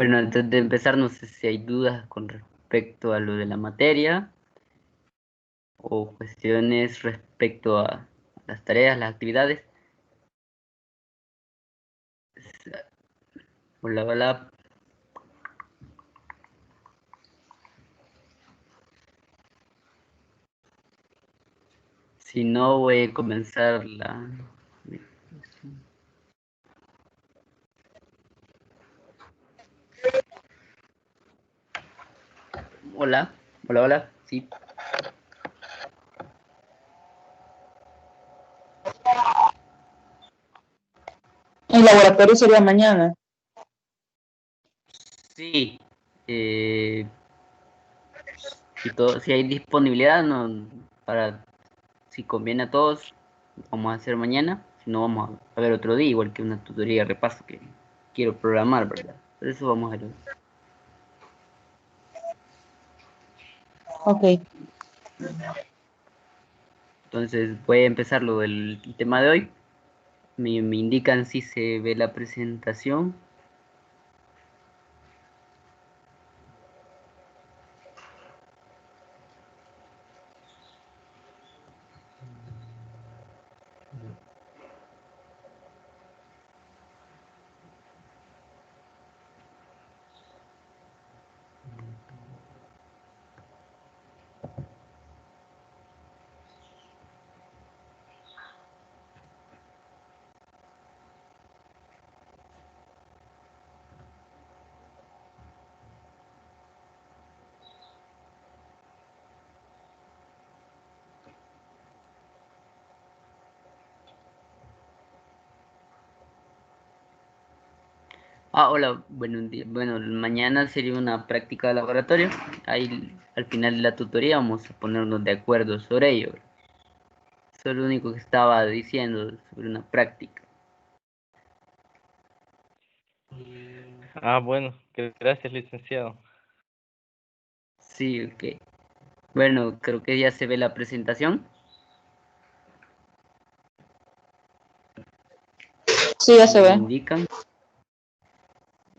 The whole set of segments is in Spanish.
Bueno, antes de empezar, no sé si hay dudas con respecto a lo de la materia o cuestiones respecto a las tareas, las actividades. Hola, hola. Si no, voy a comenzar la... Hola, hola, hola. Sí, El laboratorio sería mañana. sí. Si hay disponibilidad, no, para si conviene a todos, vamos a hacer mañana. Si no, vamos a ver otro día, igual que una tutoría de repaso que quiero programar, ¿verdad? Por eso vamos a ver. Ok. Entonces voy a empezar lo del tema de hoy. Me indican si se ve la presentación. Hola, bueno, bueno, mañana sería una práctica de laboratorio. Ahí al final de la tutoría vamos a ponernos de acuerdo sobre ello. Eso es lo único que estaba diciendo sobre una práctica. Bueno, gracias, licenciado. Sí, ok. Bueno, creo que ya se ve la presentación. Sí, ya se Me ve. indican.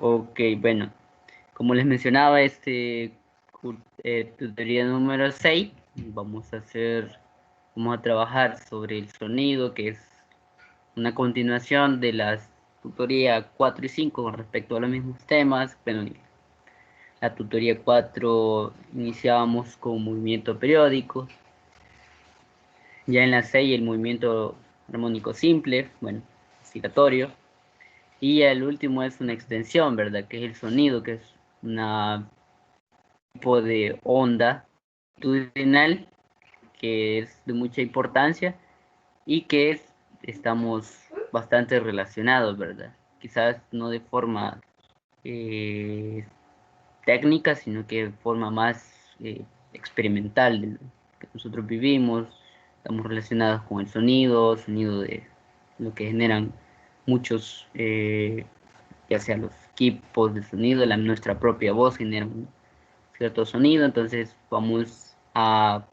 Ok, bueno, como les mencionaba, tutoría número 6, vamos a trabajar sobre el sonido, que es una continuación de las tutoría 4 y 5 con respecto a los mismos temas. Bueno, la tutoría 4 iniciábamos con movimiento periódico, ya en la 6 el movimiento armónico simple, bueno, oscilatorio, y el último es una extensión, ¿verdad? Que es el sonido, que es una tipo de onda longitudinal que es de mucha importancia y estamos bastante relacionados, ¿verdad? Quizás no de forma eh, técnica, sino que de forma más experimental de lo que nosotros vivimos. Estamos relacionados con el sonido de lo que generan muchos, ya sea los equipos de sonido, nuestra propia voz genera un cierto sonido, entonces vamos a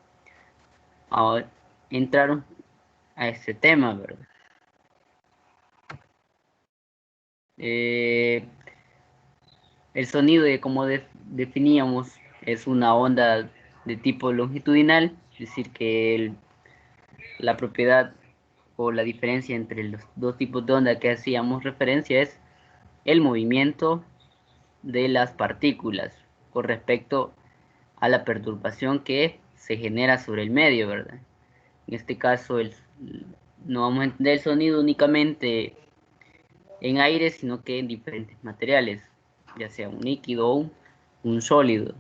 entrar a este tema, ¿verdad? Eh, el sonido, como definíamos, es una onda de tipo longitudinal, es decir, que la propiedad o la diferencia entre los dos tipos de onda que hacíamos referencia es el movimiento de las partículas con respecto a la perturbación que se genera sobre el medio, ¿verdad? En este caso, no vamos a entender el sonido únicamente en aire, sino que en diferentes materiales, ya sea un líquido o un sólido.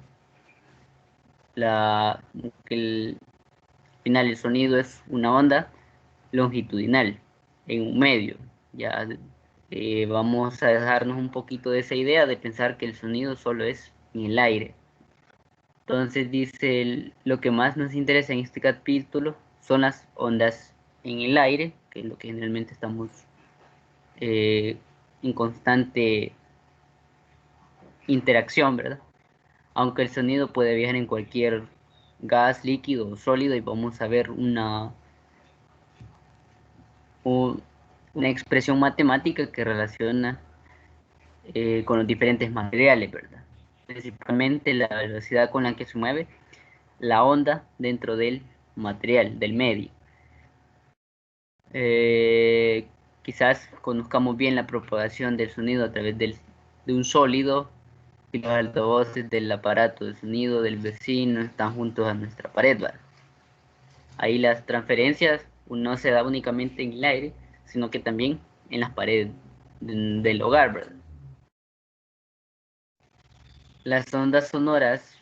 Al final el sonido es una onda longitudinal en un medio. Ya vamos a dejarnos un poquito de esa idea de pensar que el sonido solo es en el aire. Entonces dice, lo que más nos interesa en este capítulo son las ondas en el aire, que es lo que generalmente estamos eh, en constante interacción, ¿verdad? Aunque el sonido puede viajar en cualquier gas, líquido o sólido, y vamos a ver una expresión matemática que relaciona con los diferentes materiales, ¿verdad? Principalmente la velocidad con la que se mueve la onda dentro del material, del medio. Quizás conozcamos bien la propagación del sonido a través de un sólido, y los altavoces del aparato de sonido del vecino están juntos a nuestra pared, ¿verdad? Ahí las transferencias no se da únicamente en el aire, sino que también en las paredes del hogar, ¿verdad? Las ondas sonoras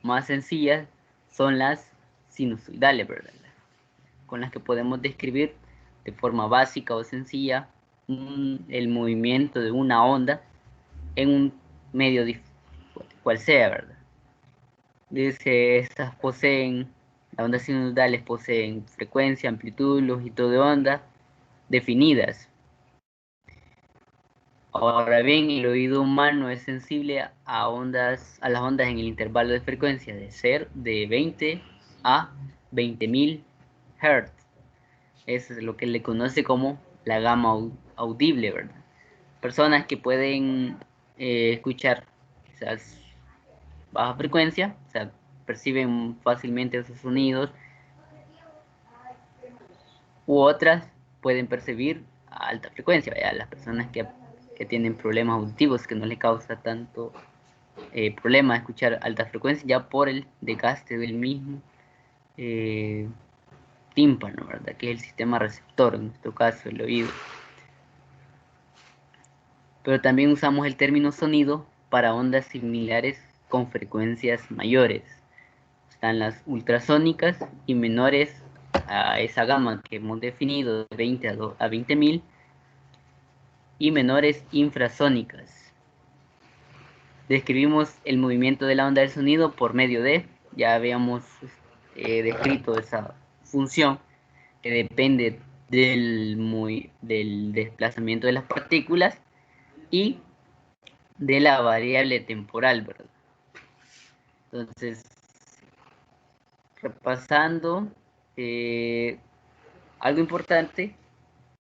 más sencillas son las sinusoidales, ¿verdad? Con las que podemos describir de forma básica o sencilla el movimiento de una onda en un medio cual sea, ¿verdad? Dice, estas poseen, las ondas sinusoidales poseen frecuencia, amplitud, longitud de onda definidas. Ahora bien, el oído humano es sensible a las ondas en el intervalo de frecuencia de 20 a 20.000 Hz. Es lo que le conoce como la gama audible, ¿verdad? Personas que pueden escuchar quizás baja frecuencia, o sea, perciben fácilmente esos sonidos, u otras pueden percibir a alta frecuencia, ¿verdad? Las personas que tienen problemas auditivos, que no les causa tanto problema escuchar alta frecuencia, ya por el desgaste del mismo tímpano, ¿verdad? Que es el sistema receptor, en nuestro caso el oído. Pero también usamos el término sonido para ondas similares con frecuencias mayores. Están las ultrasónicas y menores a esa gama que hemos definido de 20 a 20.000, y menores infrasónicas. Describimos el movimiento de la onda del sonido por medio de, ya habíamos descrito esa función que depende del desplazamiento de las partículas y de la variable temporal, ¿verdad? Entonces, repasando, algo importante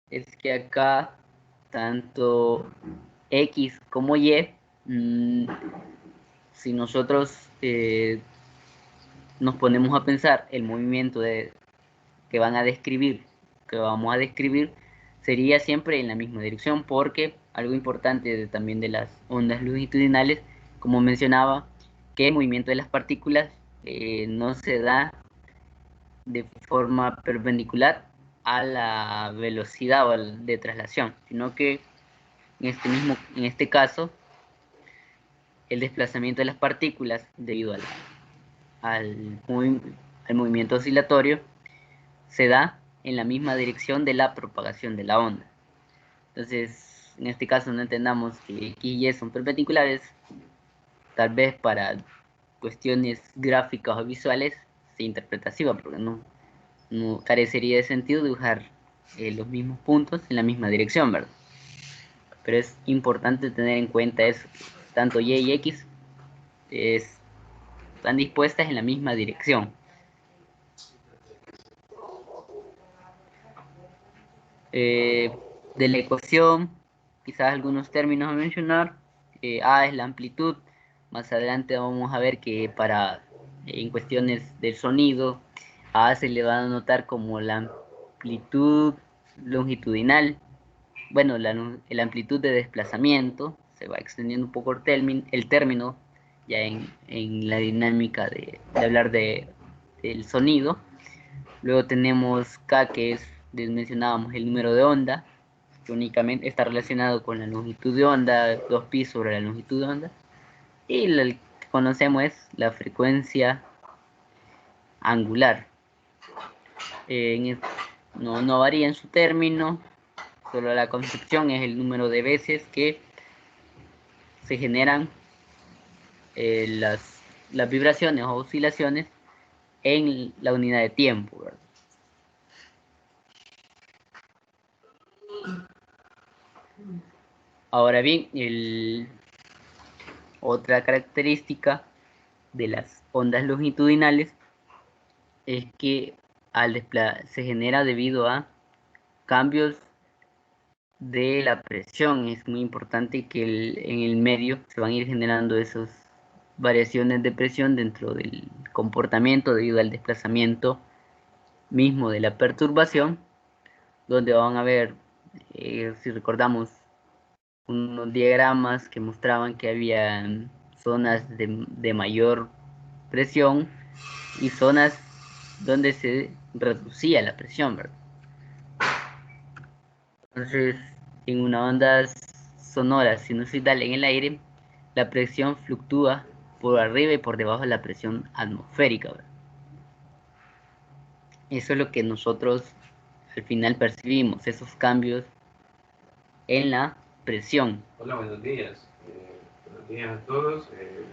es que acá tanto X como Y, si nosotros nos ponemos a pensar el movimiento que vamos a describir, sería siempre en la misma dirección, porque algo importante también de las ondas longitudinales, como mencionaba, que el movimiento de las partículas no se da de forma perpendicular a la velocidad de traslación, sino que en este caso, el desplazamiento de las partículas debido al, al movimiento oscilatorio se da en la misma dirección de la propagación de la onda. Entonces, en este caso no entendamos que X y Y son perpendiculares, tal vez para cuestiones gráficas o visuales sea interpretativa, porque no carecería de sentido dibujar los mismos puntos en la misma dirección, ¿verdad? Pero es importante tener en cuenta eso, tanto Y y X están dispuestas en la misma dirección. De la ecuación, quizás algunos términos a mencionar. A es la amplitud. Más adelante vamos a ver que en cuestiones del sonido, a se le va a notar como la amplitud longitudinal. Bueno, la amplitud de desplazamiento, se va extendiendo un poco el término ya en la dinámica de hablar del sonido. Luego tenemos K, que mencionábamos el número de onda, que únicamente está relacionado con la longitud de onda, 2pi sobre la longitud de onda. Y el que conocemos es la frecuencia angular. No varía en su término, solo la concepción es el número de veces que se generan las vibraciones o oscilaciones en la unidad de tiempo, ¿verdad? Ahora bien, otra característica de las ondas longitudinales es que se genera debido a cambios de la presión. Es muy importante que en el medio se van a ir generando esas variaciones de presión dentro del comportamiento debido al desplazamiento mismo de la perturbación, donde van a ver, si recordamos, unos diagramas que mostraban que había zonas de mayor presión y zonas donde se reducía la presión, ¿verdad? Entonces, en una onda sonora sinusoidal en el aire, la presión fluctúa por arriba y por debajo de la presión atmosférica, ¿verdad? Eso es lo que nosotros al final percibimos, esos cambios en la presión. Hola, buenos días. Buenos días a todos.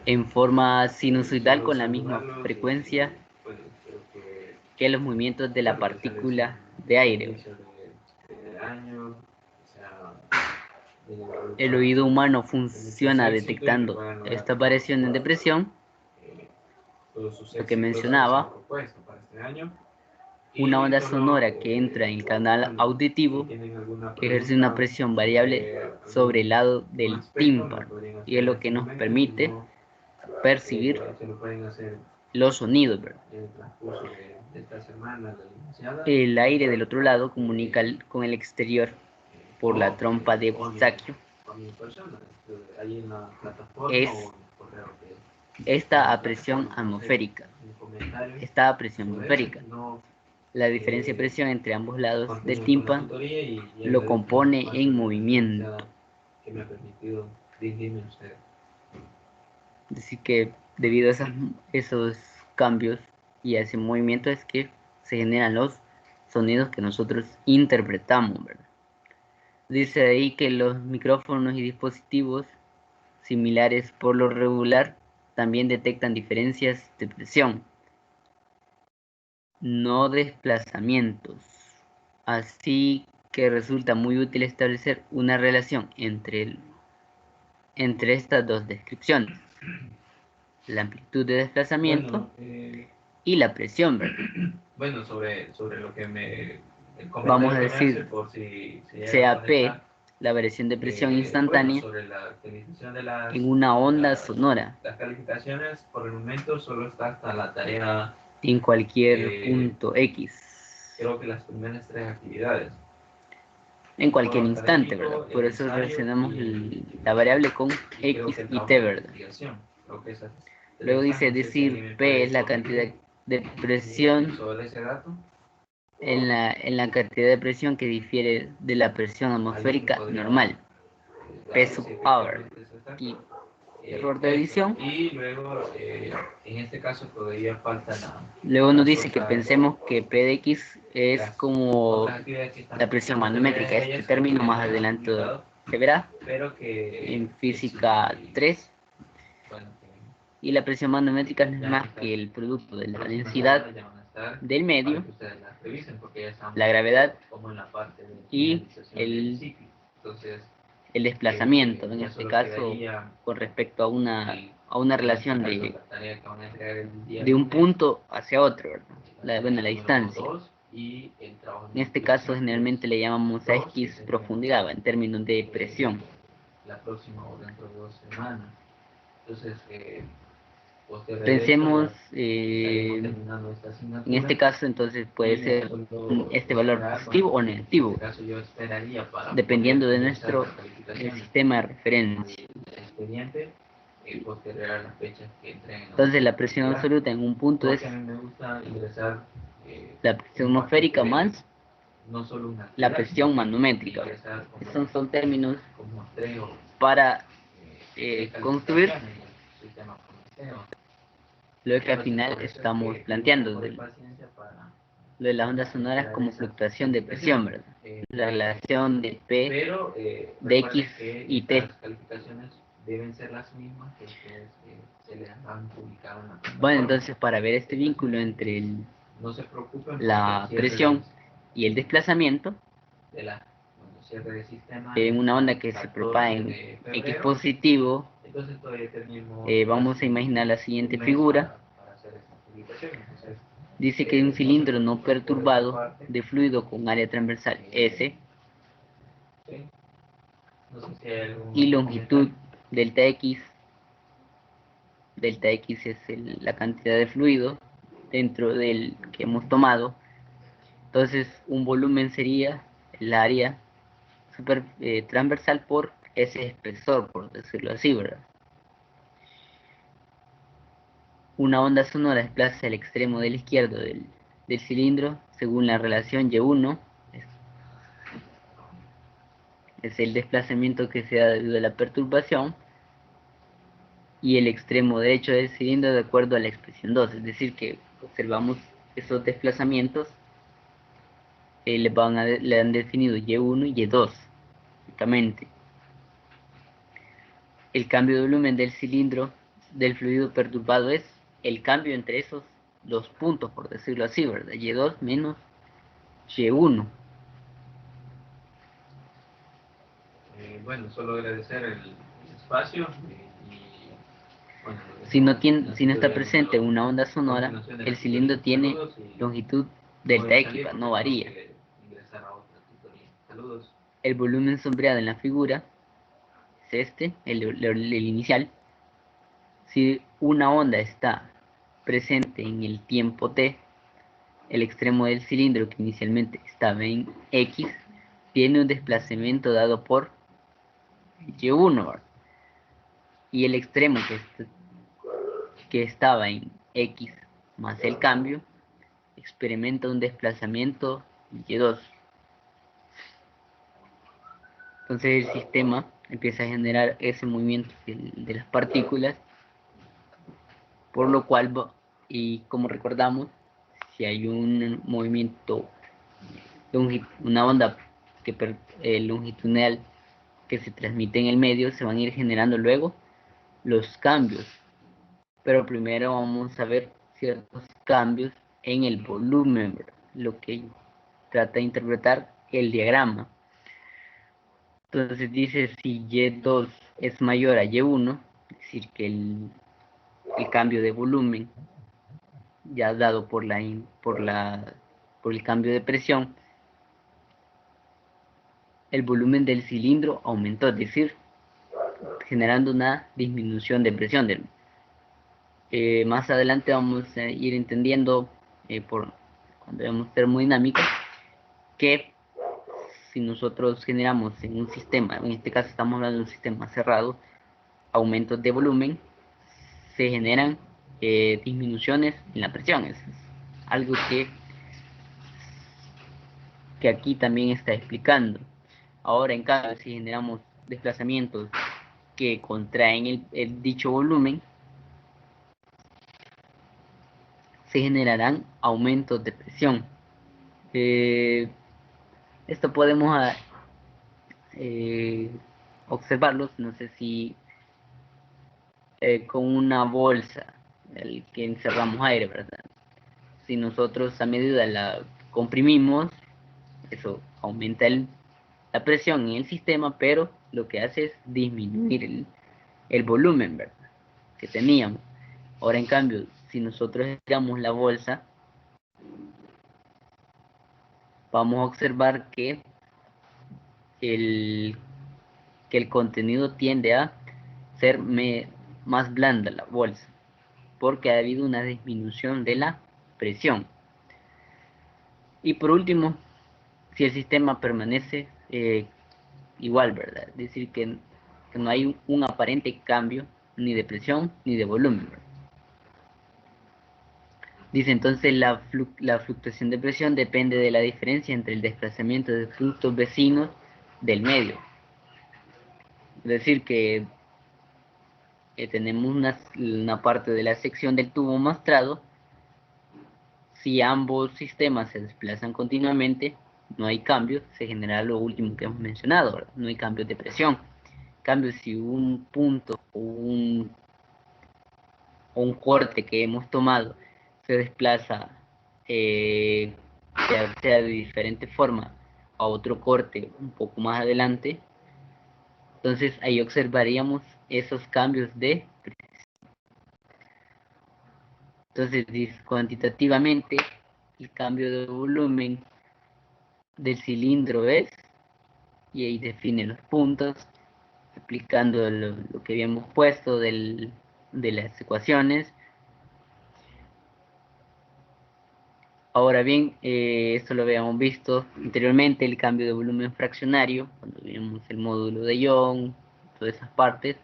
En forma sinusoidal con la misma frecuencia Bueno, creo que los movimientos de la partícula de aire. del año, o sea, El oído humano funciona detectando estas variaciones de presión, lo que mencionaba, para este año. una onda sonora que entra en el canal auditivo ejerce una presión variable sobre el lado del tímpano y es lo que nos permite percibir los sonidos, ¿verdad? El aire del otro lado comunica con el exterior por la trompa de Eustaquio. Es esta a presión atmosférica. La diferencia de presión entre ambos lados del tímpano lo compone en movimiento. Así que debido a esos cambios y a ese movimiento es que se generan los sonidos que nosotros interpretamos, ¿verdad? Dice ahí que los micrófonos y dispositivos similares por lo regular también detectan diferencias de presión, no desplazamientos. Así que resulta muy útil establecer una relación entre estas dos descripciones, la amplitud de desplazamiento y la presión, ¿verdad? Bueno, sobre lo que me... Vamos a decir, CAP, la variación de presión instantánea sobre la actualización de las, en una onda sonora. Las calificaciones por el momento solo está hasta la tarea en cualquier punto X. Creo que las primeras 3 actividades. En cualquier instante, ¿verdad? Por eso relacionamos la variable con X y T, ¿verdad? Luego dice decir P es la cantidad de presión en la cantidad de presión que difiere de la presión atmosférica normal. P sub R. Y error de edición. Y luego, en este caso todavía falta la... Luego nos dice que pensemos que P de X es como la presión manométrica. Este término más adelante se verá en física 3. Y la presión manométrica no es más que el producto de la densidad del medio, la gravedad y el desplazamiento, en este caso con respecto a una relación de un punto hacia otro, ¿verdad? La distancia. En este caso generalmente le llamamos a X profundidad en términos de presión. La próxima o dentro de 2 semanas. Entonces, pensemos, en este caso entonces puede ser este valor positivo o negativo, dependiendo de nuestro sistema de referencia. Entonces la presión absoluta en un punto es la presión atmosférica más la presión manométrica. Esos son términos para construir lo que al final estamos planteando, lo de las ondas sonoras como fluctuación de presión, ¿verdad? La relación de P, de X y T. Las calificaciones deben ser las mismas que ustedes se les han publicado en la plataforma. Bueno, entonces para ver este vínculo entre la presión y el desplazamiento, en una onda que se propaga en X positivo, vamos a imaginar la siguiente figura. Dice que un cilindro no perturbado de fluido con área transversal S No sé si hay algún y longitud comentario. delta X. Delta X es la cantidad de fluido dentro del que hemos tomado. Entonces, un volumen sería el área transversal por ese espesor, por decirlo así, ¿verdad? Una onda sonora desplaza el extremo del izquierdo del cilindro según la relación Y1, es el desplazamiento que se da debido a la perturbación, y el extremo derecho del cilindro de acuerdo a la expresión 2, es decir, que observamos esos desplazamientos, le han definido Y1 y Y2, únicamente. El cambio de volumen del cilindro del fluido perturbado es el cambio entre esos dos puntos, por decirlo así, ¿verdad? Y2 menos Y1. Bueno, solo agradecer el espacio y bueno, lo Si no, dejamos tiene, la si no está tutoría presente número una onda sonora, continuación de el la tutoría. cilindro tiene Saludos y longitud voy delta a X, salir porque no tengo varía. que ingresar a otra tutoría. Saludos. El volumen sombreado en la figura es este, el inicial. Si una onda está presente en el tiempo t, el extremo del cilindro que inicialmente estaba en X tiene un desplazamiento dado por Y1, ¿verdad? Y el extremo que estaba en X más el cambio experimenta un desplazamiento Y2. Entonces el sistema empieza a generar ese movimiento de las partículas, por lo cual, y como recordamos, si hay un movimiento, una onda longitudinal que se transmite en el medio, se van a ir generando luego los cambios. Pero primero vamos a ver ciertos cambios en el volumen, ¿verdad? Lo que trata de interpretar el diagrama. Entonces dice si Y2 es mayor a Y1, es decir, que el cambio de volumen ya dado por el cambio de presión, el volumen del cilindro aumentó, es decir, generando una disminución de presión. Más adelante vamos a ir entendiendo, cuando veamos termodinámica, que si nosotros generamos en un sistema, en este caso estamos hablando de un sistema cerrado, aumentos de volumen, se generan disminuciones en la presión. Es algo que aquí también está explicando. Ahora, en cambio, si generamos desplazamientos que contraen el dicho volumen, se generarán aumentos de presión. Esto podemos eh, observarlos, no sé si con una bolsa, el que encerramos aire, ¿verdad? Si nosotros a medida la comprimimos, eso aumenta la presión en el sistema, pero lo que hace es disminuir el volumen, ¿verdad?, que teníamos. Ahora, en cambio, si nosotros estiramos la bolsa, vamos a observar el, que el contenido tiende a ser más blanda la bolsa, porque ha habido una disminución de la presión. Y por último, si el sistema permanece igual, ¿verdad? Es decir, que no hay un aparente cambio ni de presión ni de volumen, ¿verdad? Dice entonces la fluctuación de presión depende de la diferencia entre el desplazamiento de puntos vecinos del medio. Es decir, que tenemos una parte de la sección del tubo mostrado. Si ambos sistemas se desplazan continuamente, no hay cambios, se genera lo último que hemos mencionado, ¿verdad? No hay cambios de presión. En cambio, si un punto o un corte que hemos tomado se desplaza, ya sea de diferente forma, a otro corte un poco más adelante, entonces ahí observaríamos esos cambios de presión. Entonces, cuantitativamente, el cambio de volumen del cilindro es, y ahí define los puntos, aplicando lo que habíamos puesto de las ecuaciones. Ahora bien, esto lo habíamos visto anteriormente, el cambio de volumen fraccionario, cuando vimos el módulo de Young, todas esas partes.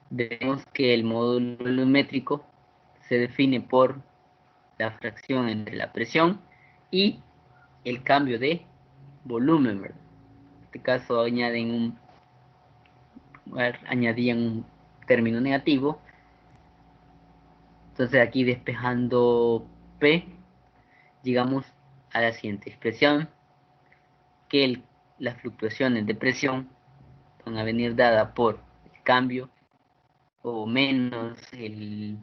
Vemos que el módulo volumétrico se define por la fracción entre la presión y el cambio de volumen, ¿verdad? En este caso añadían un término negativo. Entonces aquí despejando P, llegamos a la siguiente expresión, que las fluctuaciones de presión van a venir dadas por el cambio o menos el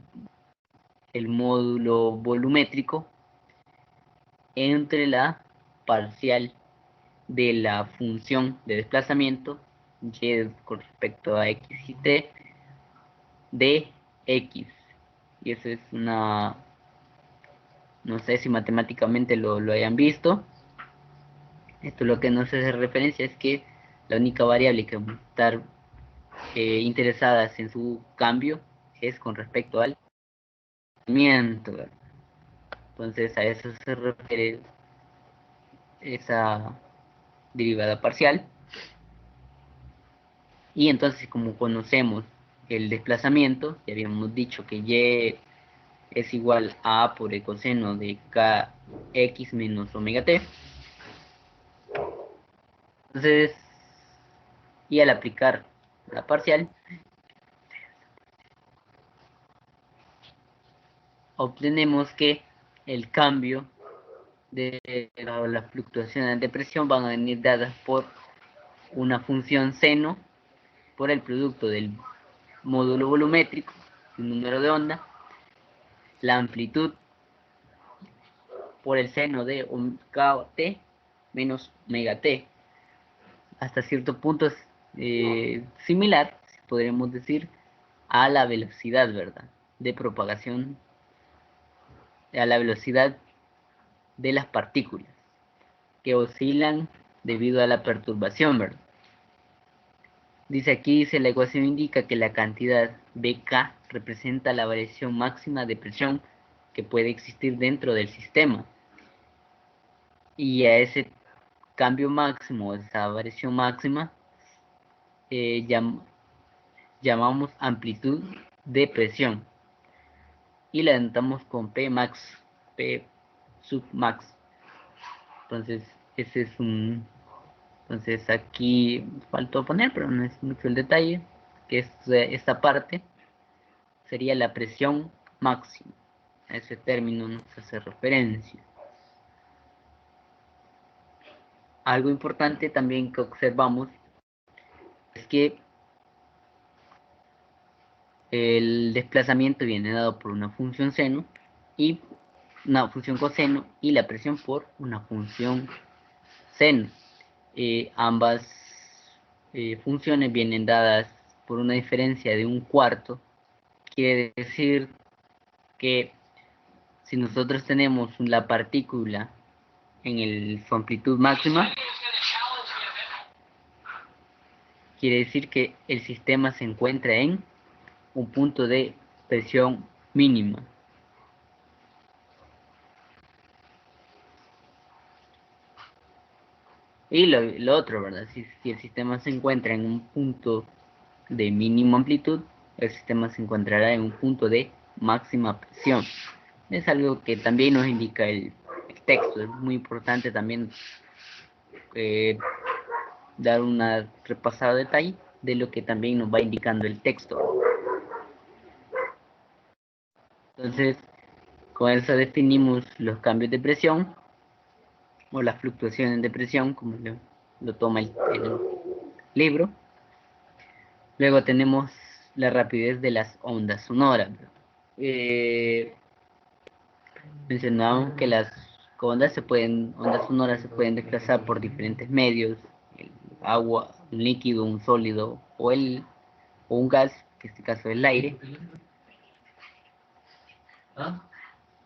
módulo volumétrico entre la parcial de la función de desplazamiento y con respecto a x y t de x. Y eso es una, no sé si matemáticamente lo hayan visto. Esto lo que nos hace referencia es que la única variable que vamos a estar interesadas en su cambio es con respecto al movimiento. Entonces a eso se refiere esa derivada parcial. Y entonces, como conocemos el desplazamiento, ya habíamos dicho que y es igual a A por el coseno de kx menos omega t. Entonces, y al aplicar la parcial, obtenemos que el cambio de las fluctuaciones de presión van a venir dadas por una función seno por el producto del módulo volumétrico, el número de onda, la amplitud por el seno de omega t menos omega t. Hasta cierto punto es similar, podríamos decir, a la velocidad, ¿verdad? De propagación, a la velocidad de las partículas que oscilan debido a la perturbación, ¿verdad? Dice la ecuación indica que la cantidad Bk representa la variación máxima de presión que puede existir dentro del sistema. Y a ese cambio máximo, esa variación máxima, llamamos amplitud de presión. Y la denotamos con P max, P sub max. Entonces, ese es un... Entonces aquí faltó poner, pero no es mucho el detalle, que esta parte sería la presión máxima. A ese término nos hace referencia. Algo importante también que observamos es que el desplazamiento viene dado por una función seno y una función coseno y la presión por una función seno. Ambas funciones vienen dadas por una diferencia de 1/4. Quiere decir que si nosotros tenemos la partícula en su amplitud máxima, quiere decir que el sistema se encuentra en un punto de presión mínima. Y lo otro, ¿verdad? Si el sistema se encuentra en un punto de mínima amplitud, el sistema se encontrará en un punto de máxima presión. Es algo que también nos indica el texto. Es muy importante también dar una repasada de detalle de lo que también nos va indicando el texto. Entonces, con eso definimos los cambios de presión o las fluctuaciones de presión, como lo toma el libro. Luego tenemos la rapidez de las ondas sonoras. Mencionamos que las ondas sonoras se pueden desplazar por diferentes medios: el agua, un líquido, un sólido o un gas, que en este caso es el aire.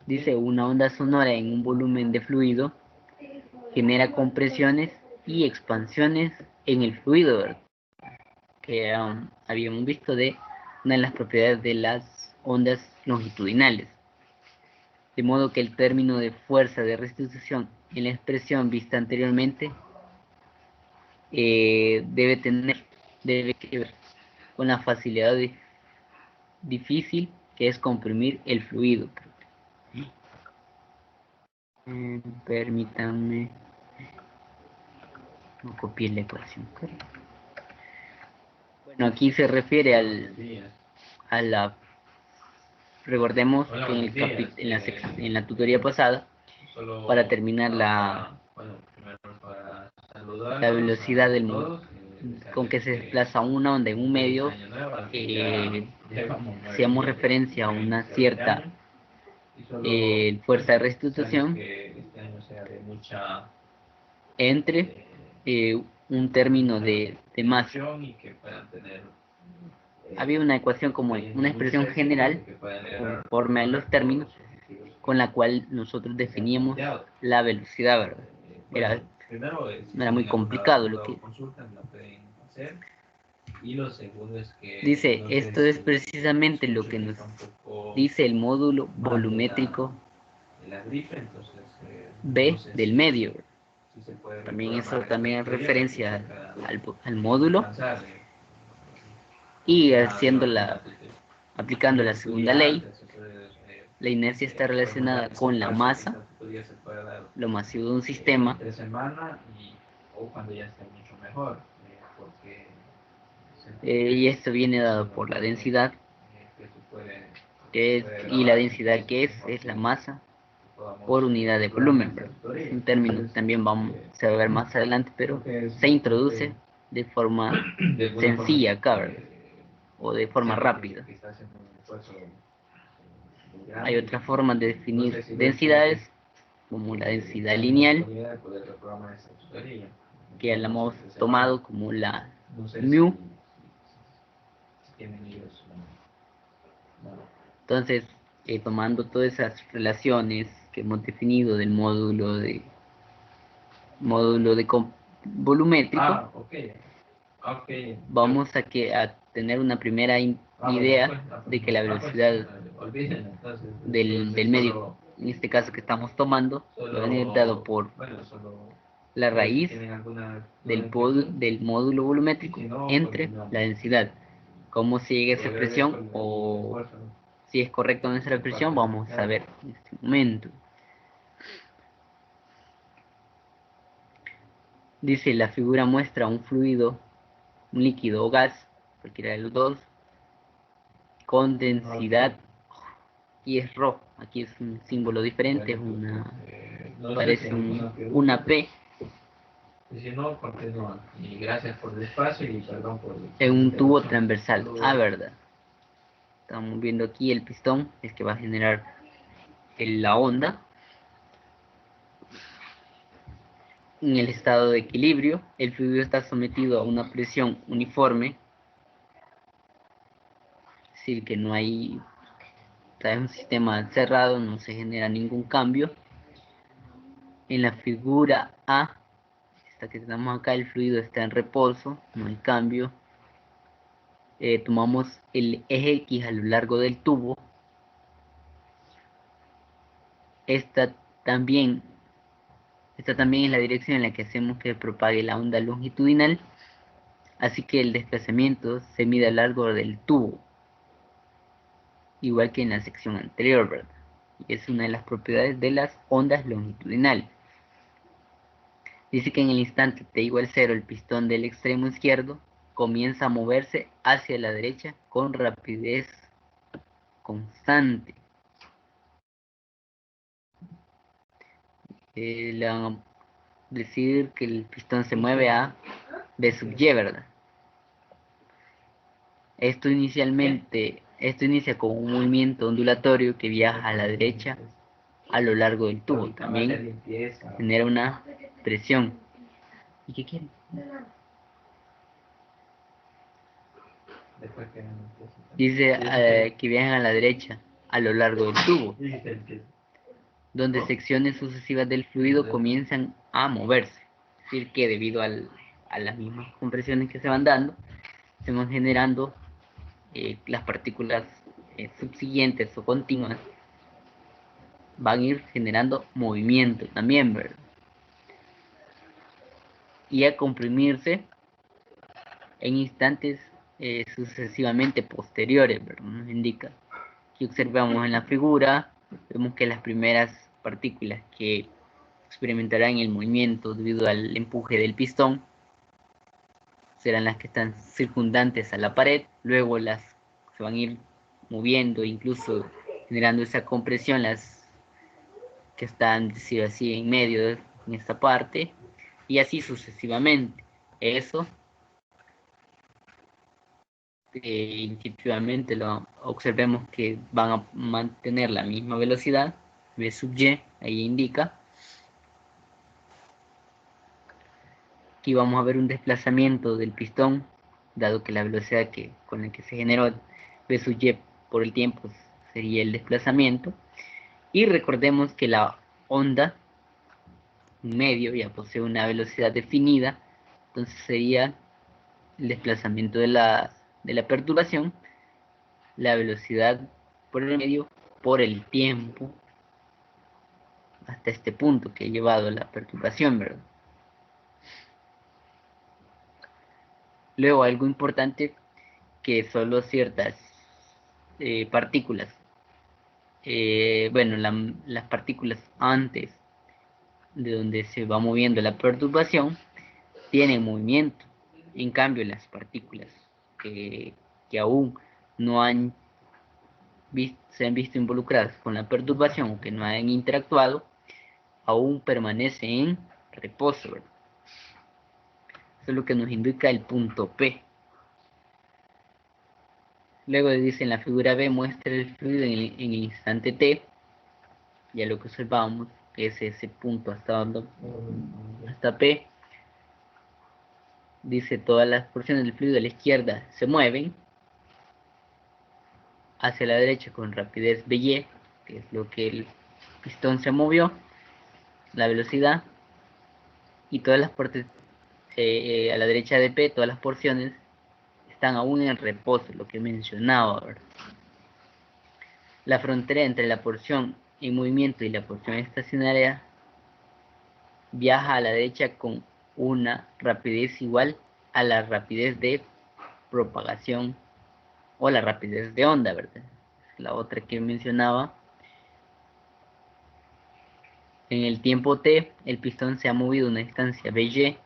Dice, una onda sonora en un volumen de fluido genera compresiones y expansiones en el fluido, ¿verdad? que habíamos visto de una de las propiedades de las ondas longitudinales. De modo que el término de fuerza de restitución en la expresión vista anteriormente debe que ver con la facilidad difícil que es comprimir el fluido. Permítanme, no copié la ecuación. Bueno, aquí se refiere a la... Recordemos que en la tutoría pasada, para terminar la velocidad del mundo con que se desplaza una onda en un medio, hacíamos referencia a una cierta fuerza de restitución entre un término de masa. Había una ecuación como una expresión general conforme a los términos con la cual nosotros definíamos la velocidad, ¿verdad? No era muy complicado lo que dice. Esto es precisamente lo que nos dice el módulo volumétrico B del medio. También eso también es referencia al módulo, y aplicando la segunda ley, la inercia está relacionada con la masa, lo masivo de un sistema, y esto viene dado por la densidad, y la densidad que es la masa por unidad de volumen, ¿verdad? Es un término que también se va a ver más adelante, pero se introduce de forma sencilla acá, ¿verdad? O de forma rápida. Hay otras formas de definir densidades, como la densidad lineal, que ya la hemos tomado como la mu. Entonces, tomando todas esas relaciones que hemos definido del módulo de volumétrico, vamos a tener una primera idea de que la velocidad del medio, en este caso que estamos tomando, va a venir dado por la raíz del módulo volumétrico entre la densidad. ¿Cómo se llega a esa expresión? O si es correcta nuestra expresión, vamos a ver en este momento. Dice, la figura muestra un fluido, un líquido o gas, cualquiera de los dos, con densidad, y es rojo. Aquí es un símbolo diferente, parece una P. Y gracias por el espacio y perdón por en un tubo transversal. Verdad. Estamos viendo aquí el pistón, es que va a generar la onda. En el estado de equilibrio, el fluido está sometido a una presión uniforme, es decir, que no hay, es un sistema cerrado, no se genera ningún cambio. En la figura A, esta que tenemos acá, el fluido está en reposo, no hay cambio. Tomamos el eje X a lo largo del tubo. Esta también es la dirección en la que hacemos que propague la onda longitudinal, así que el desplazamiento se mide a lo largo del tubo, igual que en la sección anterior, ¿verdad? Y es una de las propiedades de las ondas longitudinales. Dice que en el instante t igual 0, el pistón del extremo izquierdo comienza a moverse hacia la derecha con rapidez constante. Le van a decir que el pistón se mueve a B sub y, ¿verdad? Esto inicia con un movimiento ondulatorio que viaja a la derecha a lo largo del tubo. También genera una presión. ¿Y qué quieren? Dice que viajan a la derecha a lo largo del tubo, donde secciones sucesivas del fluido comienzan a moverse. Es decir, que debido a las mismas compresiones que se van dando, se van generando las partículas subsiguientes o continuas, van a ir generando movimiento también, ¿verdad? Y a comprimirse en instantes sucesivamente posteriores, ¿verdad? Nos indica. Aquí observamos en la figura, vemos que las primeras partículas que experimentarán el movimiento debido al empuje del pistón serán las que están circundantes a la pared, luego las se van a ir moviendo, incluso generando esa compresión, las que están, decir así, en medio en esta parte, y así sucesivamente. Eso intuitivamente lo observemos que van a mantener la misma velocidad, v sub y, ahí indica. Aquí vamos a ver un desplazamiento del pistón, dado que la velocidad con la que se generó v sub y por el tiempo sería el desplazamiento. Y recordemos que la onda medio ya posee una velocidad definida, entonces sería el desplazamiento de la perturbación, la velocidad por el medio por el tiempo hasta este punto que ha llevado la perturbación, ¿verdad? Luego algo importante, que solo ciertas partículas, bueno, las partículas antes de donde se va moviendo la perturbación tienen movimiento. En cambio, las partículas que aún no se han visto involucradas con la perturbación o que no han interactuado, aún permanecen en reposo, ¿verdad? Eso es lo que nos indica el punto P. Luego dice en la figura B, muestra el fluido en el instante T. Ya lo que observamos es ese punto hasta P. Dice todas las porciones del fluido a la izquierda se mueven hacia la derecha con rapidez VY, que es lo que el pistón se movió, la velocidad, y todas las partes a la derecha de P, todas las porciones están aún en reposo, lo que mencionaba ahora. La frontera entre la porción en movimiento y la porción estacionaria viaja a la derecha con una rapidez igual a la rapidez de propagación o la rapidez de onda, ¿verdad? La otra que mencionaba. En el tiempo t, el pistón se ha movido una distancia by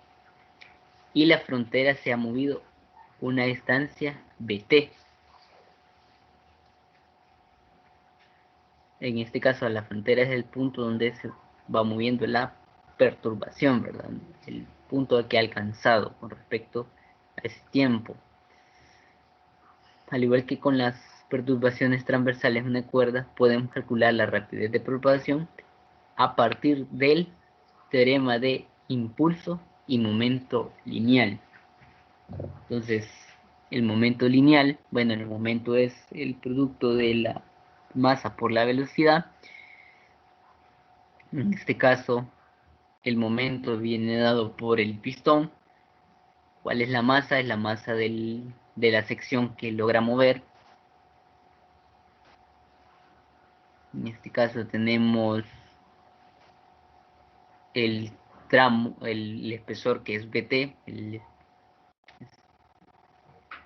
y la frontera se ha movido una distancia bt. En este caso, la frontera es el punto donde se va moviendo la perturbación, ¿verdad? El punto que ha alcanzado con respecto a ese tiempo. Al igual que con las perturbaciones transversales de una cuerda, podemos calcular la rapidez de propagación a partir del teorema de impulso y momento lineal. Entonces, el momento lineal, bueno, el momento es el producto de la masa por la velocidad. En este caso, el momento viene dado por el pistón. ¿Cuál es la masa? Es la masa de la sección que logra mover. En este caso tenemos el tramo, el espesor que es BT,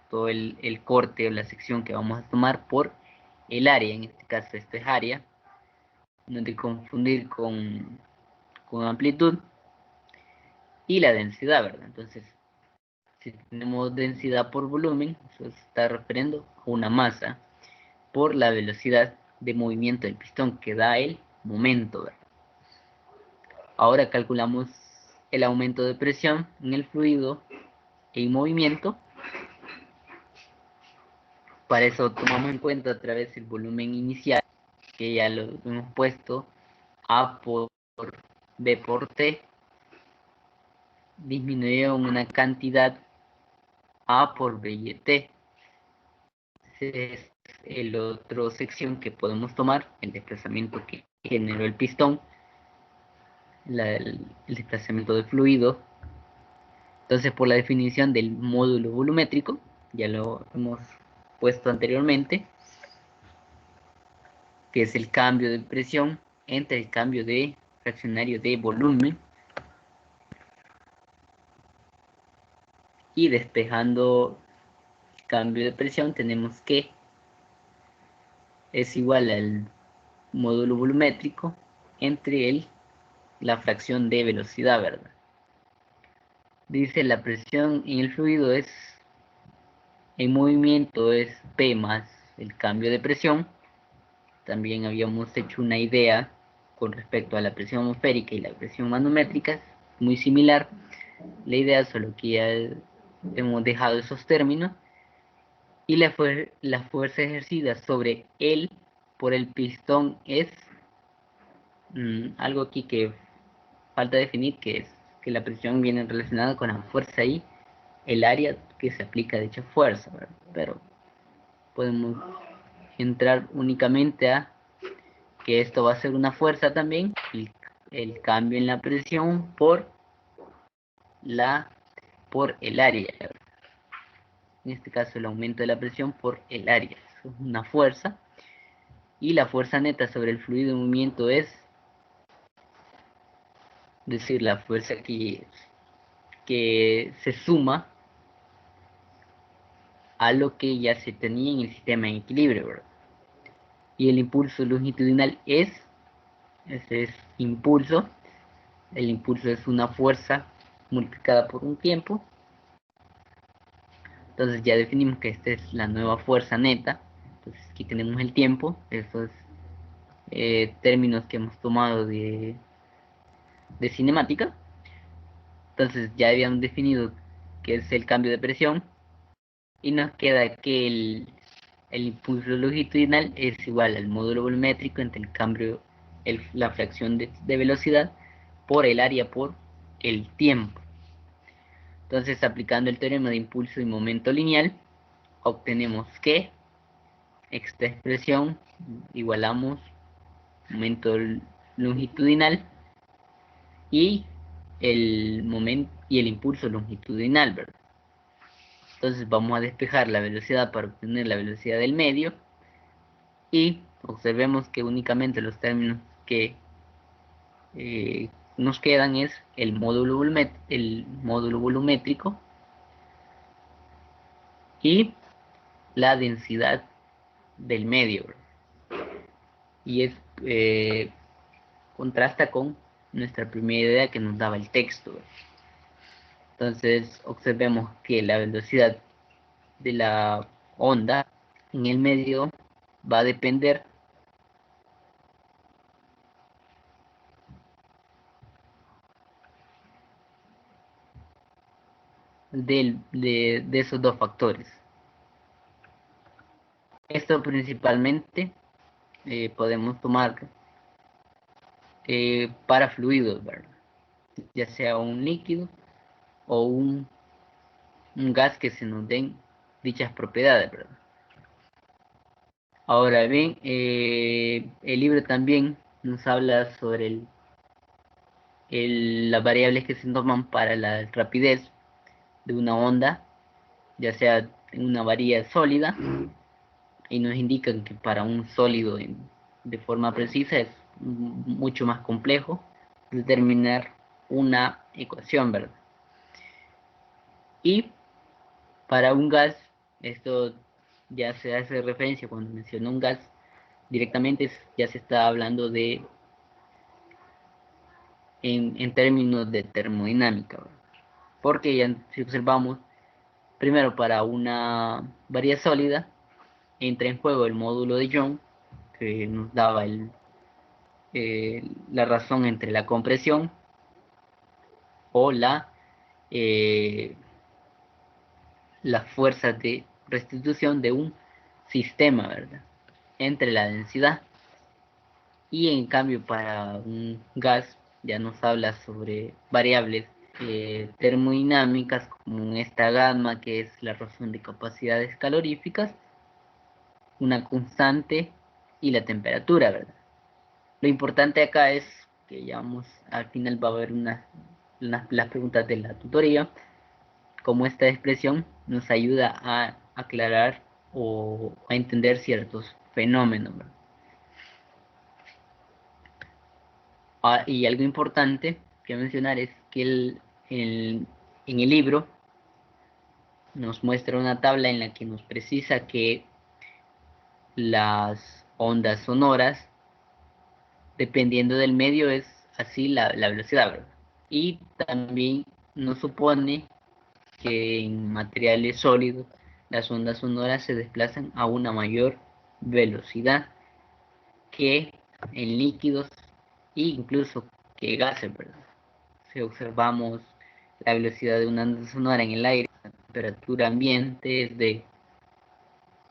todo el corte o la sección que vamos a tomar por el área. En este caso esto es área, no hay que confundir con amplitud, y la densidad, ¿verdad? Entonces, si tenemos densidad por volumen, eso se está refiriendo a una masa por la velocidad de movimiento del pistón que da el momento, ¿verdad? Ahora calculamos el aumento de presión en el fluido en movimiento. Para eso tomamos en cuenta otra vez el volumen inicial, que ya lo hemos puesto, A por B por T, disminuido en una cantidad A por B y T. Es el otro sección que podemos tomar, el desplazamiento que generó el pistón, el desplazamiento del fluido. Entonces, por la definición del módulo volumétrico, ya lo hemos puesto anteriormente, que es el cambio de presión entre el cambio de fraccionario de volumen, y despejando el cambio de presión tenemos que es igual al módulo volumétrico entre la fracción de velocidad, ¿verdad? Dice la presión en el fluido en movimiento es P más el cambio de presión. También habíamos hecho una idea con respecto a la presión atmosférica y la presión manométrica, muy similar. La idea, solo que ya hemos dejado esos términos. Y la fuerza ejercida sobre él por el pistón es algo aquí que falta definir, que es que la presión viene relacionada con la fuerza y el área que se aplica a dicha fuerza, ¿verdad? Pero podemos entrar únicamente a que esto va a ser una fuerza también, el cambio en la presión por el área, ¿verdad? En este caso el aumento de la presión por el área, es una fuerza, y la fuerza neta sobre el fluido en movimiento es decir, la fuerza que se suma a lo que ya se tenía en el sistema en equilibrio, ¿verdad? Y el impulso longitudinal ese es impulso. El impulso es una fuerza multiplicada por un tiempo. Entonces ya definimos que esta es la nueva fuerza neta. Entonces aquí tenemos el tiempo, esos términos que hemos tomado de cinemática. Entonces ya habíamos definido que es el cambio de presión, y nos queda que el impulso longitudinal es igual al módulo volumétrico entre el cambio, la fracción de velocidad por el área por el tiempo. Entonces, aplicando el teorema de impulso y momento lineal, obtenemos que esta expresión igualamos momento longitudinal y el momento y el impulso longitudinal, ¿verdad? Entonces vamos a despejar la velocidad para obtener la velocidad del medio, y observemos que únicamente los términos que nos quedan es el módulo volumétrico y la densidad del medio, y contrasta con nuestra primera idea que nos daba el texto. Entonces observemos que la velocidad de la onda en el medio va a depender de esos dos factores. Esto principalmente podemos tomar para fluidos, ¿verdad? Ya sea un líquido o un gas que se nos den dichas propiedades, ¿verdad? Ahora bien, el libro también nos habla sobre las variables que se toman para la rapidez de una onda, ya sea en una varilla sólida, y nos indican que para un sólido de forma precisa es mucho más complejo determinar una ecuación, ¿verdad? Y para un gas, esto ya se hace referencia cuando menciono un gas, directamente ya se está hablando en términos de termodinámica, ¿verdad? Porque ya si observamos, primero para una varilla sólida entra en juego el módulo de Young, que nos daba la razón entre la compresión o eh, las fuerzas de restitución de un sistema, ¿verdad? Entre la densidad. Y en cambio para un gas ya nos habla sobre variables termodinámicas, como esta gamma, que es la razón de capacidades caloríficas, una constante y la temperatura, ¿verdad? Lo importante acá es que ya vamos, al final va a haber las preguntas de la tutoría, como esta expresión nos ayuda a aclarar o a entender ciertos fenómenos, ¿verdad? Y algo importante que mencionar es que en el libro nos muestra una tabla en la que nos precisa que las ondas sonoras, dependiendo del medio, es así la velocidad, ¿verdad? Y también nos supone que en materiales sólidos las ondas sonoras se desplazan a una mayor velocidad que en líquidos e incluso que gases, ¿verdad? Si observamos la velocidad de una onda sonora en el aire, la temperatura ambiente es de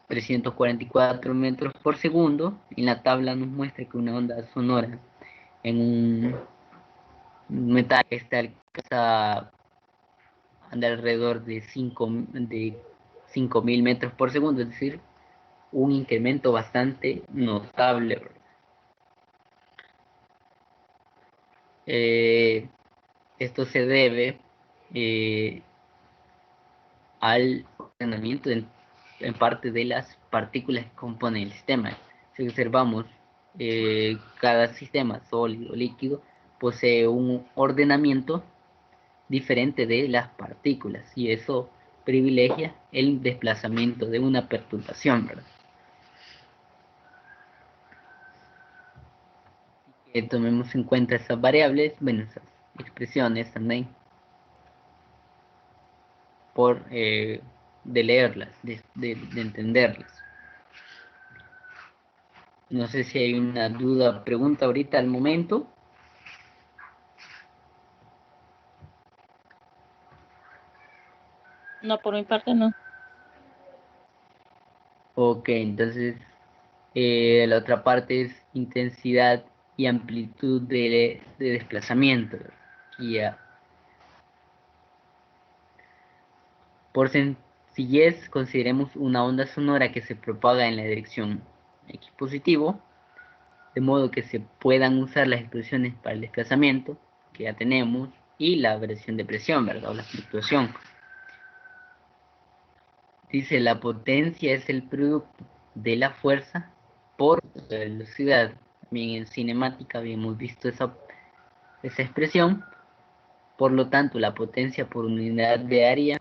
344 metros por segundo. En la tabla nos muestra que una onda sonora en un metal alcanza anda alrededor de 5.000 metros por segundo, es decir, un incremento bastante notable. Esto se debe al ordenamiento en parte de las partículas que componen el sistema. Si observamos, cada sistema sólido o líquido posee un ordenamiento diferente de las partículas y eso privilegia el desplazamiento de una perturbación, ¿verdad? Que tomemos en cuenta esas variables, bueno, esas expresiones también, por de leerlas, de entenderlas. No sé si hay una duda o pregunta ahorita al momento. No, por mi parte no. Ok, entonces la otra parte es intensidad y amplitud de desplazamiento. Y ya, por sencillez, consideremos una onda sonora que se propaga en la dirección X positivo, de modo que se puedan usar las expresiones para el desplazamiento que ya tenemos y la variación de presión, ¿verdad? O la fluctuación. Dice, la potencia es el producto de la fuerza por la velocidad. También en cinemática habíamos visto esa expresión. Por lo tanto, la potencia por unidad de área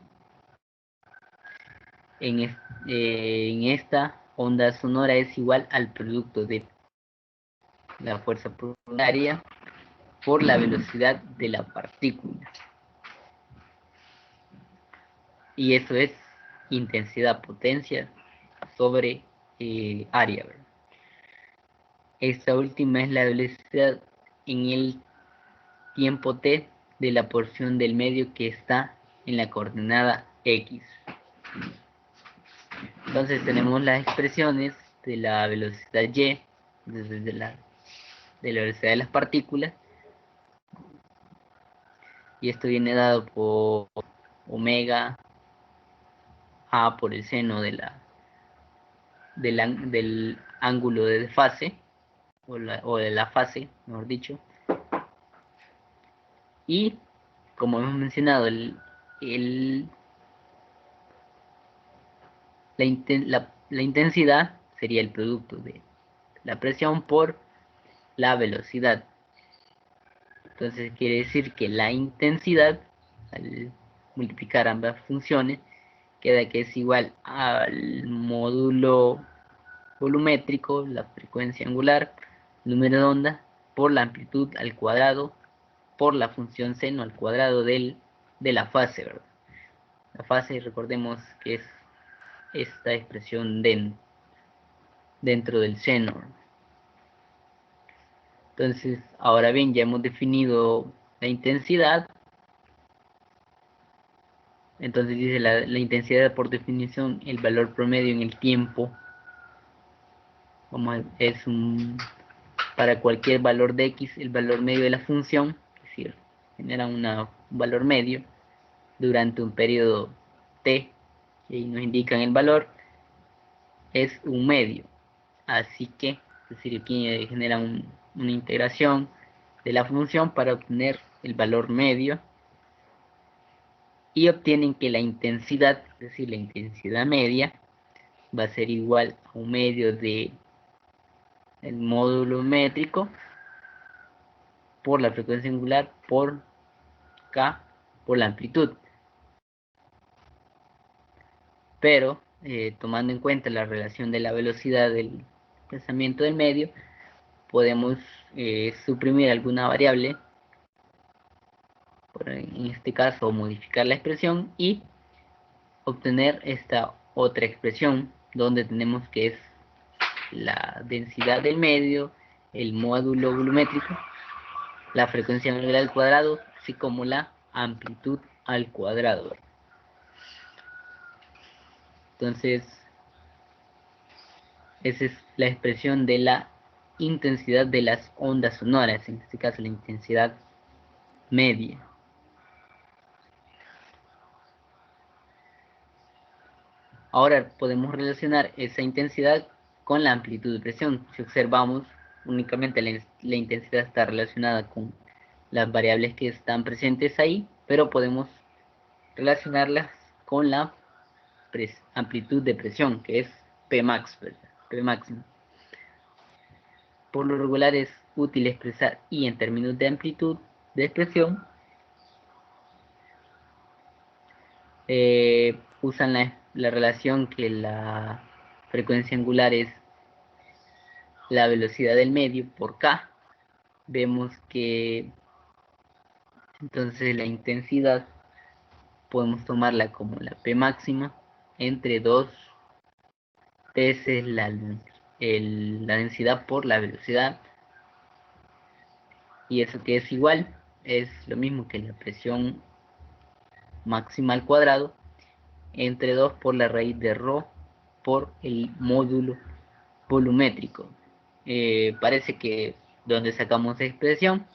en esta onda sonora es igual al producto de la fuerza por área por la velocidad de la partícula. Y eso es intensidad, potencia sobre área, ¿verdad? Esta última es la velocidad en el tiempo t de la porción del medio que está en la coordenada x. Entonces tenemos las expresiones de la velocidad y, desde la velocidad de las partículas, y esto viene dado por omega a por el seno del ángulo de desfase, o de la fase, mejor dicho. Y como hemos mencionado, la intensidad sería el producto de la presión por la velocidad. Entonces quiere decir que la intensidad, al multiplicar ambas funciones, queda que es igual al módulo volumétrico, la frecuencia angular, número de onda, por la amplitud al cuadrado, por la función seno al cuadrado de la fase, ¿verdad? La fase, recordemos que es esta expresión dentro del seno. Entonces, ahora bien, ya hemos definido la intensidad. Entonces dice la intensidad, por definición, el valor promedio en el tiempo. Para cualquier valor de x, el valor medio de la función, es decir, genera un valor medio durante un periodo t, y ahí nos indican el valor, es un medio. Así que, es decir, aquí genera una integración de la función para obtener el valor medio, y obtienen que la intensidad, es decir, la intensidad media, va a ser igual a un medio de el módulo métrico por la frecuencia angular por K por la amplitud. Pero tomando en cuenta la relación de la velocidad del desplazamiento del medio, podemos suprimir alguna variable, en este caso modificar la expresión y obtener esta otra expresión donde tenemos que es la densidad del medio, el módulo volumétrico, la frecuencia angular al cuadrado, así como la amplitud al cuadrado. Entonces, esa es la expresión de la intensidad de las ondas sonoras, en este caso la intensidad media. Ahora podemos relacionar esa intensidad con la amplitud de presión. Si observamos, únicamente la intensidad está relacionada con las variables que están presentes ahí, pero podemos relacionarlas con la amplitud de presión, que es Pmax, ¿verdad? P máximo. Por lo regular es útil expresar I en términos de amplitud de presión. Usan la relación que la frecuencia angular es la velocidad del medio por K. Vemos que entonces la intensidad podemos tomarla como la P máxima entre 2 veces la densidad por la velocidad, y eso que es igual es lo mismo que la presión máxima al cuadrado entre 2 por la raíz de ρ por el módulo volumétrico. Parece que donde sacamos esa expresión,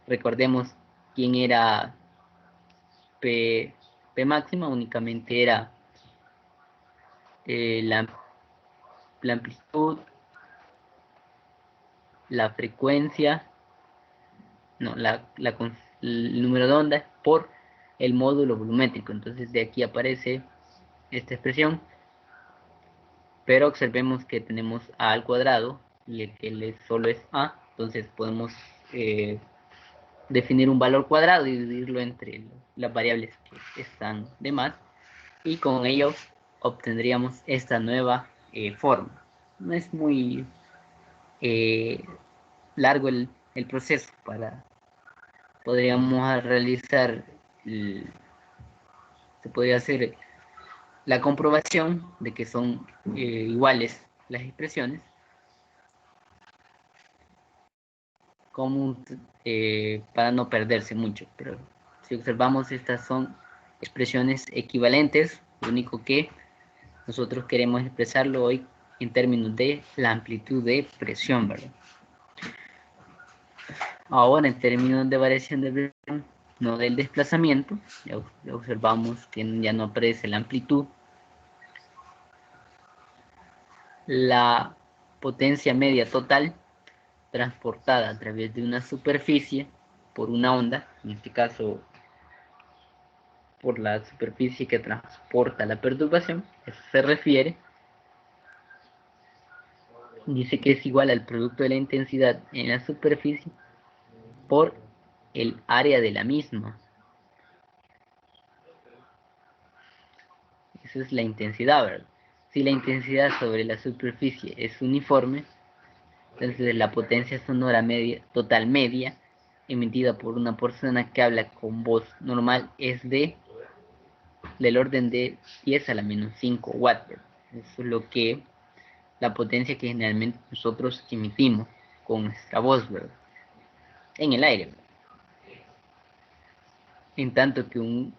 recordemos quién era P máxima, únicamente era la amplitud, la frecuencia, no, el número de ondas por el módulo volumétrico. Entonces de aquí aparece esta expresión, pero observemos que tenemos A al cuadrado y el solo es A, entonces podemos definir un valor cuadrado y dividirlo entre las variables que están de más, y con ello obtendríamos esta nueva forma. No es muy largo el proceso. Podríamos realizar, se podría hacer la comprobación de que son iguales las expresiones, como para no perderse mucho, pero si observamos, estas son expresiones equivalentes. Lo único que nosotros queremos expresarlo hoy en términos de la amplitud de presión, ¿verdad? Ahora, en términos de variación de presión, no del desplazamiento, ya observamos que ya no aparece la amplitud. La potencia media total transportada a través de una superficie por una onda, en este caso por la superficie que transporta la perturbación, eso se refiere. Dice que es igual al producto de la intensidad en la superficie por el área de la misma. Esa es la intensidad, ¿verdad? Si la intensidad sobre la superficie es uniforme, entonces la potencia sonora media, total media, emitida por una persona que habla con voz normal, es del orden de 10 a la menos 5 watts. Eso es lo que la potencia que generalmente nosotros emitimos con nuestra voz, ¿verdad? En el aire, ¿verdad? En tanto que un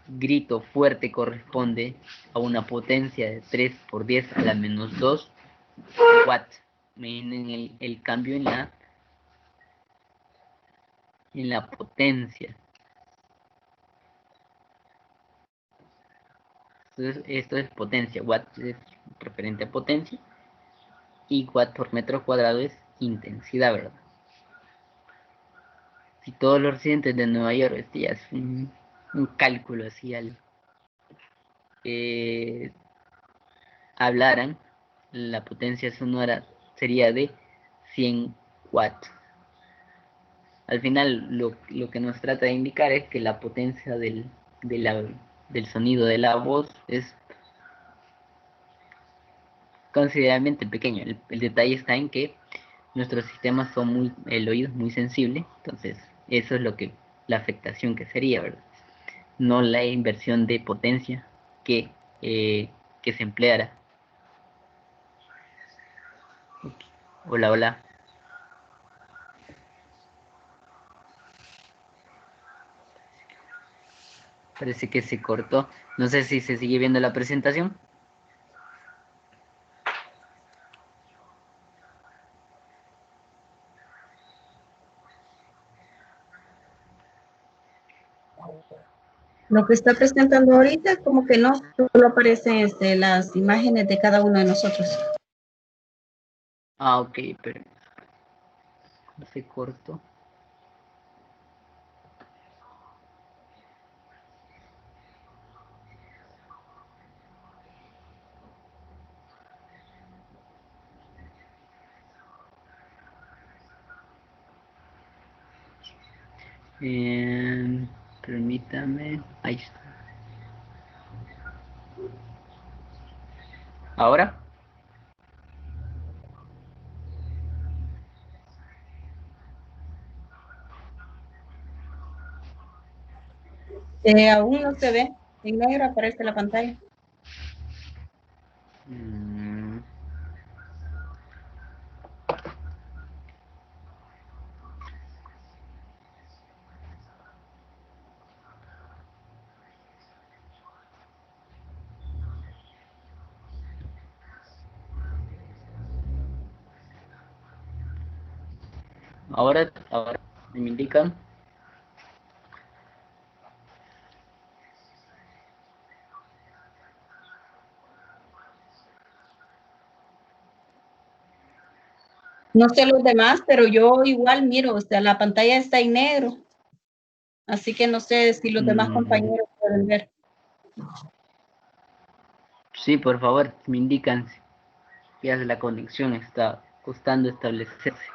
grito fuerte corresponde a una potencia de 3 por 10 a la menos 2 watts. Miren el cambio en la potencia. Entonces, esto es potencia. Watt es referente a potencia y watt por metro cuadrado es intensidad, ¿verdad? Si todos los residentes de Nueva York, este ya es un un cálculo así hablaran, la potencia sonora sería de 100 watts. Al final lo que nos trata de indicar es que la potencia del sonido de la voz es considerablemente pequeño. El detalle está en que nuestros sistemas el oído es muy sensible, entonces eso es la afectación que sería, ¿verdad? No la inversión de potencia que, que se empleara. Okay. Hola, hola. Parece que se cortó. No sé si se sigue viendo la presentación. Lo que está presentando ahorita, como que no, solo aparecen las imágenes de cada uno de nosotros. Ah, ok, pero se cortó. Permítame. Ahí está. ¿Ahora? Aún no se ve, en negro aparece la pantalla. Mm, ahora me indican. No sé los demás, pero yo igual miro, la pantalla está en negro. Así que no sé si los demás compañeros pueden ver. Sí, por favor, me indican si ya la conexión está costando establecerse.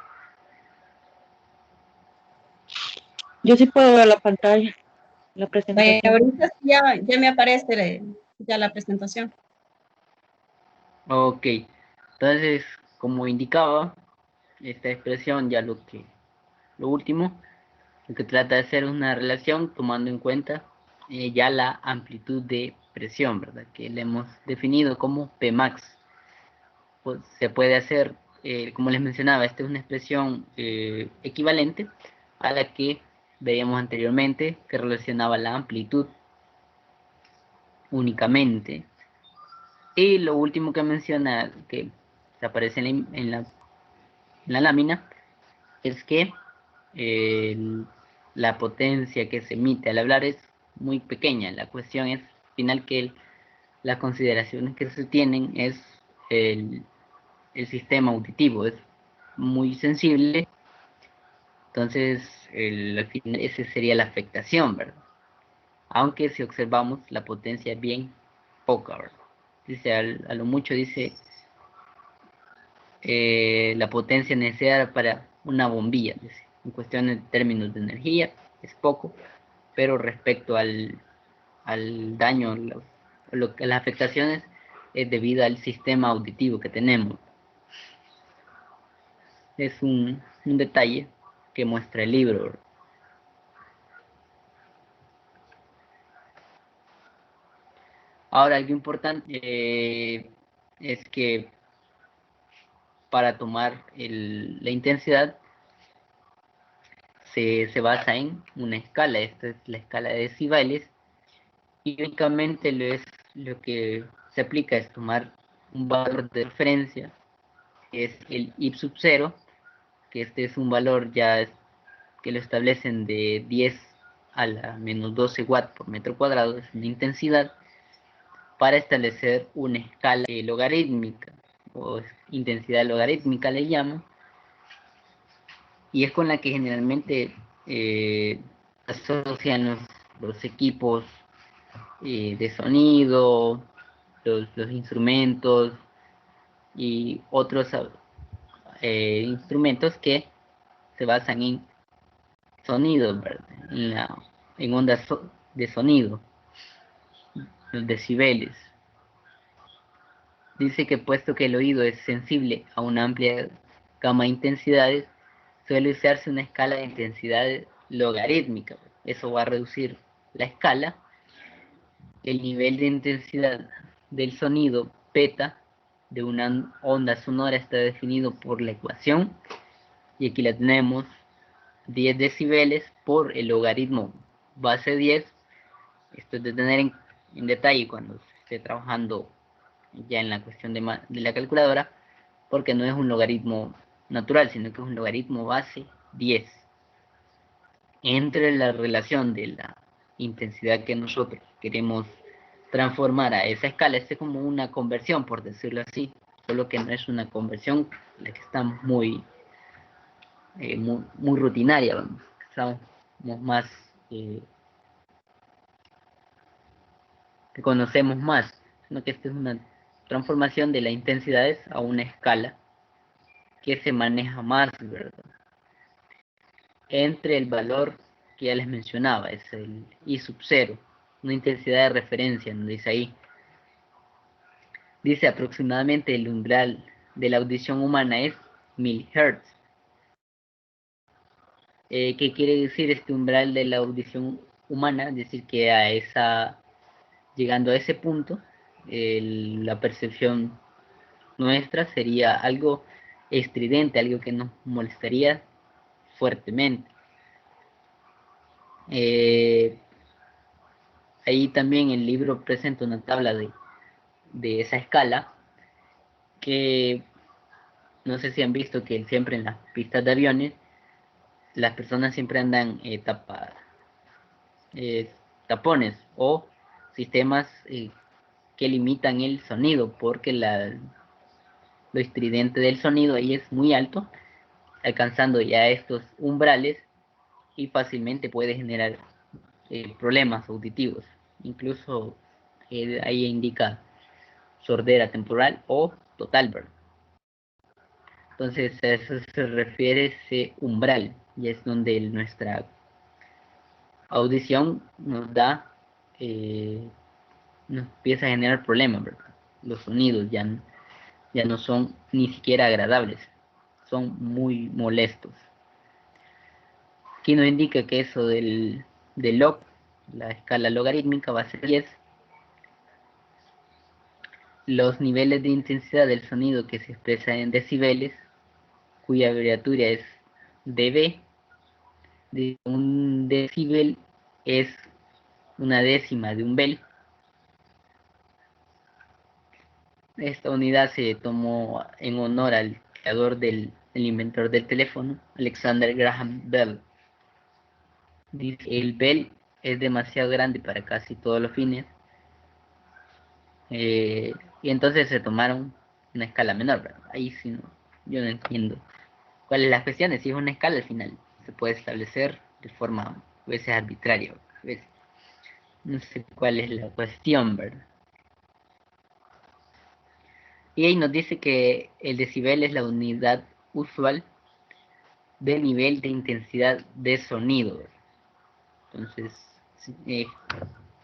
Yo sí puedo ver la pantalla, la presentación. Ahorita sí ya me aparece ya la presentación. Ok, entonces, como indicaba, esta expresión ya lo último, lo que trata de hacer una relación tomando en cuenta ya la amplitud de presión, ¿verdad? Que le hemos definido como Pmax. Pues, se puede hacer, como les mencionaba, esta es una expresión equivalente a la que veíamos anteriormente, que relacionaba la amplitud únicamente. Y lo último que menciona, que aparece en la lámina, es que la potencia que se emite al hablar es muy pequeña. La cuestión es, al final, que las consideraciones que se tienen es el sistema auditivo, es muy sensible, entonces al final esa sería la afectación, ¿verdad? Aunque si observamos la potencia es bien poca, ¿verdad? Dice, a lo mucho dice la potencia necesaria para una bombilla, dice. En cuestión de términos de energía es poco, pero respecto al daño, las afectaciones es debido al sistema auditivo que tenemos. Es un detalle que muestra el libro. Ahora, algo importante es que para tomar la intensidad se basa en una escala. Esta es la escala de decibeles. Y únicamente lo que se aplica es tomar un valor de referencia, que es el I sub 0, que este es un valor ya que lo establecen de 10 a la menos 12 watts por metro cuadrado, es una intensidad, para establecer una escala logarítmica, o intensidad logarítmica le llaman, y es con la que generalmente asocian los equipos de sonido, los instrumentos y otros instrumentos que se basan en sonidos, ¿verdad? En ondas de sonido, los decibeles. Dice que puesto que el oído es sensible a una amplia gama de intensidades, suele usarse una escala de intensidad logarítmica. Eso va a reducir la escala. El nivel de intensidad del sonido beta de una onda sonora está definido por la ecuación, y aquí la tenemos: 10 decibeles por el logaritmo base 10. Esto es de tener en detalle cuando se esté trabajando ya en la cuestión de la calculadora, porque no es un logaritmo natural, sino que es un logaritmo base 10. Entre la relación de la intensidad que nosotros queremos transformar a esa escala, es como una conversión, por decirlo así, solo que no es una conversión la que está muy rutinaria, vamos. Estamos más que conocemos más, sino que esta es una transformación de las intensidades a una escala que se maneja más, ¿verdad? Entre el valor que ya les mencionaba, es el I sub 0, una intensidad de referencia, ¿no? Dice ahí. Dice aproximadamente el umbral de la audición humana es 1000 Hz. ¿Qué quiere decir este umbral de la audición humana? Es decir, que llegando a ese punto, la percepción nuestra sería algo estridente, algo que nos molestaría fuertemente. Ahí también el libro presenta una tabla de esa escala, que no sé si han visto que siempre en las pistas de aviones las personas siempre andan tapones o sistemas que limitan el sonido, porque lo estridente del sonido ahí es muy alto, alcanzando ya estos umbrales, y fácilmente puede generar problemas auditivos. Incluso ahí indica sordera temporal o total, ¿verdad? Entonces a eso se refiere ese umbral, y es donde nuestra audición nos empieza a generar problemas, ¿verdad? Los sonidos ya no son ni siquiera agradables, son muy molestos. Aquí nos indica que eso del log, la escala logarítmica, va a ser 10. Los niveles de intensidad del sonido que se expresa en decibeles, cuya abreviatura es dB. Un decibel es una décima de un bel. Esta unidad se tomó en honor al creador el inventor del teléfono, Alexander Graham Bell. Dice: el bel es demasiado grande para casi todos los fines, y entonces se tomaron una escala menor, ¿verdad? Ahí sí yo no entiendo cuál es la cuestión. Si es una escala, al final se puede establecer de forma a veces arbitraria, a veces. No sé cuál es la cuestión, ¿verdad? Y ahí nos dice que el decibel es la unidad usual del nivel de intensidad de sonido. Entonces,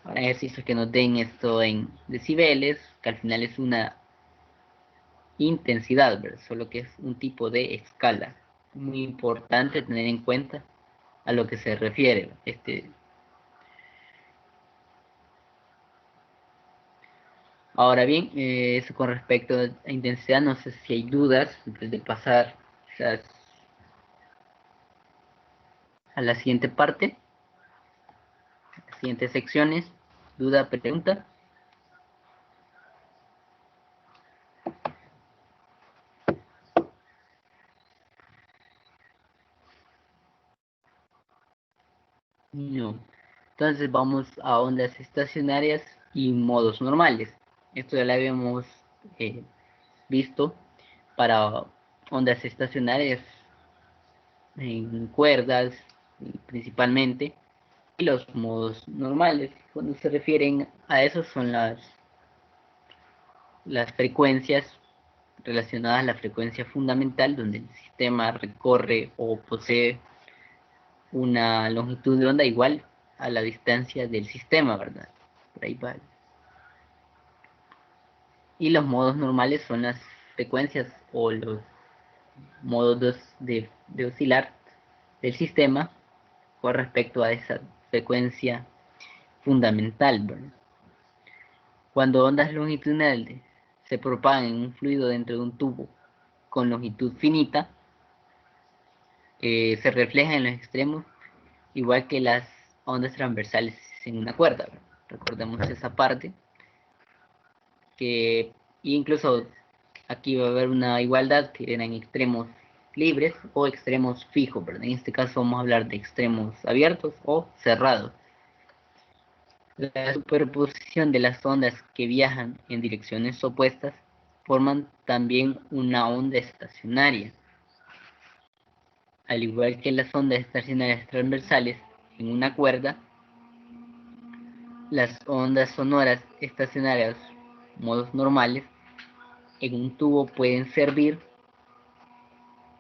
para ejercicios que nos den esto en decibeles, que al final es una intensidad, ¿verdad? Solo que es un tipo de escala. Muy importante tener en cuenta a lo que se refiere. Ahora bien, eso con respecto a intensidad, no sé si hay dudas antes de pasar quizás a la siguiente parte, las siguientes secciones. ¿Duda, pregunta? No. Entonces vamos a ondas estacionarias y modos normales. Esto ya lo habíamos visto para ondas estacionarias en cuerdas principalmente. Y los modos normales, cuando se refieren a eso, son las frecuencias relacionadas a la frecuencia fundamental, donde el sistema recorre o posee una longitud de onda igual a la distancia del sistema, ¿verdad? Por ahí va. Y los modos normales son las frecuencias o los modos de oscilar del sistema con respecto a esa frecuencia fundamental, ¿verdad? Cuando ondas longitudinales se propagan en un fluido dentro de un tubo con longitud finita, se reflejan en los extremos igual que las ondas transversales en una cuerda, ¿verdad? Recordemos esa parte, que incluso aquí va a haber una igualdad que eran extremos libres o extremos fijos, ¿verdad? En este caso vamos a hablar de extremos abiertos o cerrados. La superposición de las ondas que viajan en direcciones opuestas forman también una onda estacionaria. Al igual que las ondas estacionarias transversales en una cuerda, las ondas sonoras estacionarias, modos normales, en un tubo pueden servir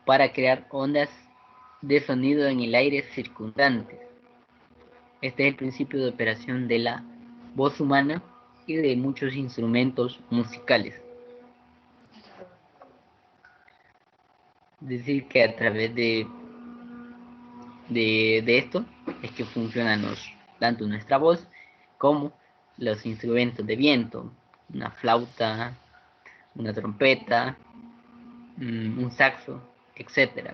para crear ondas de sonido en el aire circundante. Este es el principio de operación de la voz humana y de muchos instrumentos musicales. Es decir, que a través de esto es que funcionan tanto nuestra voz como los instrumentos de viento, una flauta, una trompeta, un saxo, etcétera.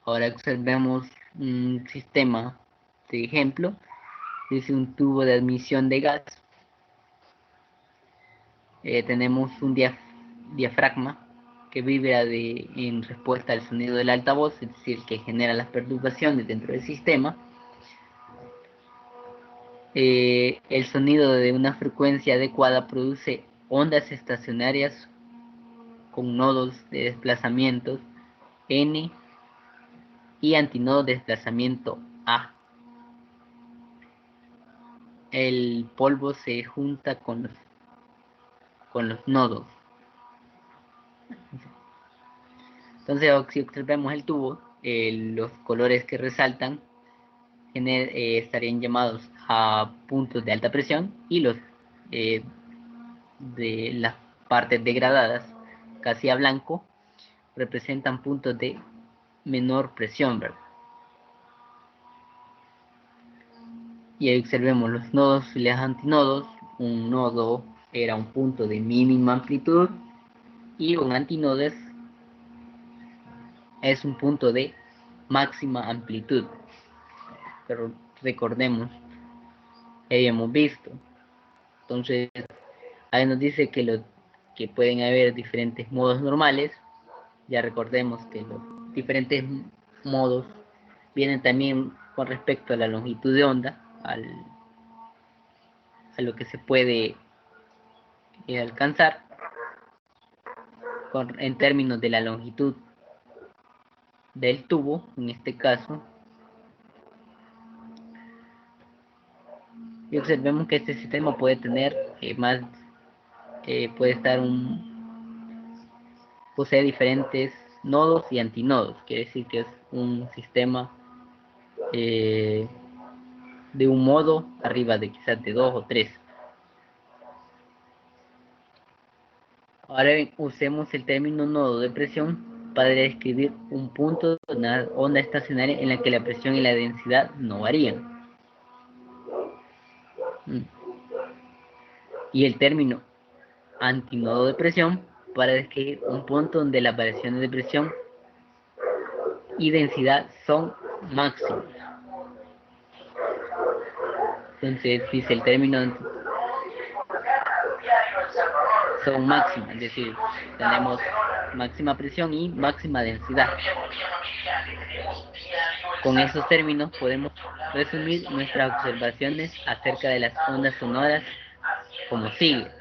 Ahora observemos un sistema de ejemplo. Es un tubo de admisión de gas. Tenemos un diafragma que vibra en respuesta al sonido del altavoz, es decir, que genera las perturbaciones dentro del sistema. El sonido de una frecuencia adecuada produce ondas estacionarias con nodos de desplazamiento N y antinodo de desplazamiento A. El polvo se junta con los nodos. Entonces, si observamos el tubo, los colores que resaltan estarían llamados a puntos de alta presión, y los de las partes degradadas, casi a blanco, representan puntos de menor presión, ¿verdad? Y ahí observemos los nodos y los antinodos. Un nodo era un punto de mínima amplitud y un antinodo es un punto de máxima amplitud. Pero recordemos, habíamos visto. Entonces, ahí nos dice que pueden haber diferentes modos normales. Ya recordemos que los diferentes modos vienen también con respecto a la longitud de onda, a lo que se puede alcanzar en términos de la longitud del tubo, en este caso. Y observemos que este sistema puede tener posee diferentes nodos y antinodos. Quiere decir que es un sistema de un modo arriba de quizás de 2 o 3. Ahora usemos el término nodo de presión para describir un punto de una onda estacionaria en la que la presión y la densidad no varían. Y el término antinodo de presión para describir un punto donde las variaciones de presión y densidad son máximas. Entonces dice el término son máximas, es decir, tenemos máxima presión y máxima densidad. Con esos términos podemos resumir nuestras observaciones acerca de las ondas sonoras como sigue.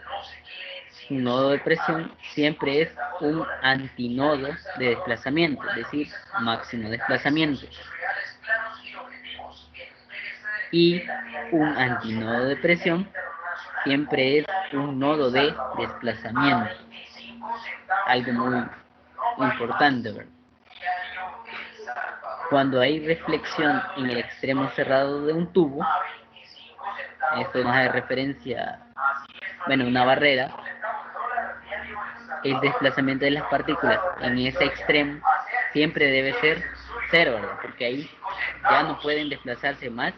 un nodo de presión, siempre es un antinodo de desplazamiento, es decir, máximo desplazamiento. Y un antinodo de presión siempre es un nodo de desplazamiento. Algo muy importante, ¿verdad? Cuando hay reflexión en el extremo cerrado de un tubo, esto nos hace referencia, bueno, una barrera, el desplazamiento de las partículas en ese extremo siempre debe ser cero, ¿verdad? Porque ahí ya no pueden desplazarse más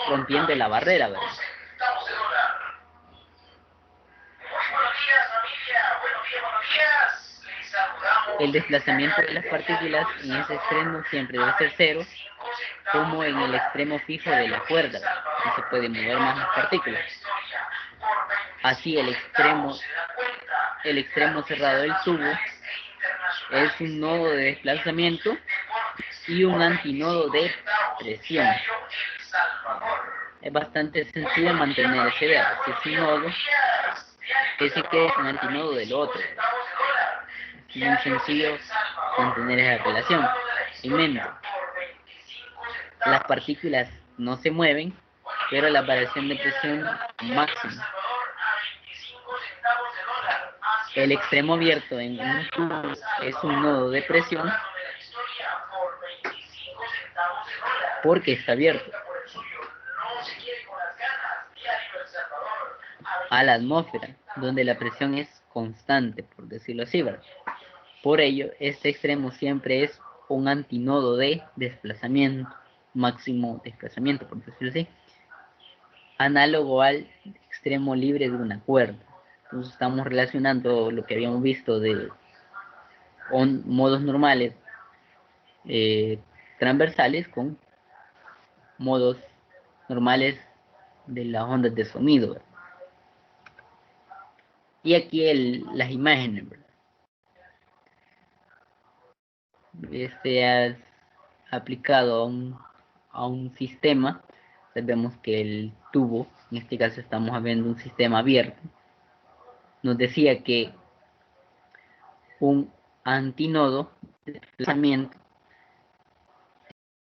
rompiendo la barrera, ¿verdad? El desplazamiento de las partículas en ese extremo siempre debe ser cero, como en el extremo fijo de la cuerda, no se pueden mover más las partículas. Así el extremo cerrado del tubo es un nodo de desplazamiento y un antinodo de presión. Es bastante sencillo mantener esa idea. Si es un nodo, ese que es un antinodo del otro. Es muy sencillo mantener esa relación en mente. Las partículas no se mueven, pero la variación de presión máxima. El extremo abierto en un tubo es un nodo de presión porque está abierto a la atmósfera, donde la presión es constante, por decirlo así, ¿verdad? Por ello, este extremo siempre es un antinodo de desplazamiento, máximo desplazamiento, por decirlo así, análogo al extremo libre de una cuerda. Entonces estamos relacionando lo que habíamos visto de modos normales transversales con modos normales de las ondas de sonido, ¿verdad? Y aquí las imágenes, ¿verdad? Es aplicado a un sistema. Entonces vemos que el tubo, en este caso estamos viendo un sistema abierto, nos decía que un antinodo de desplazamiento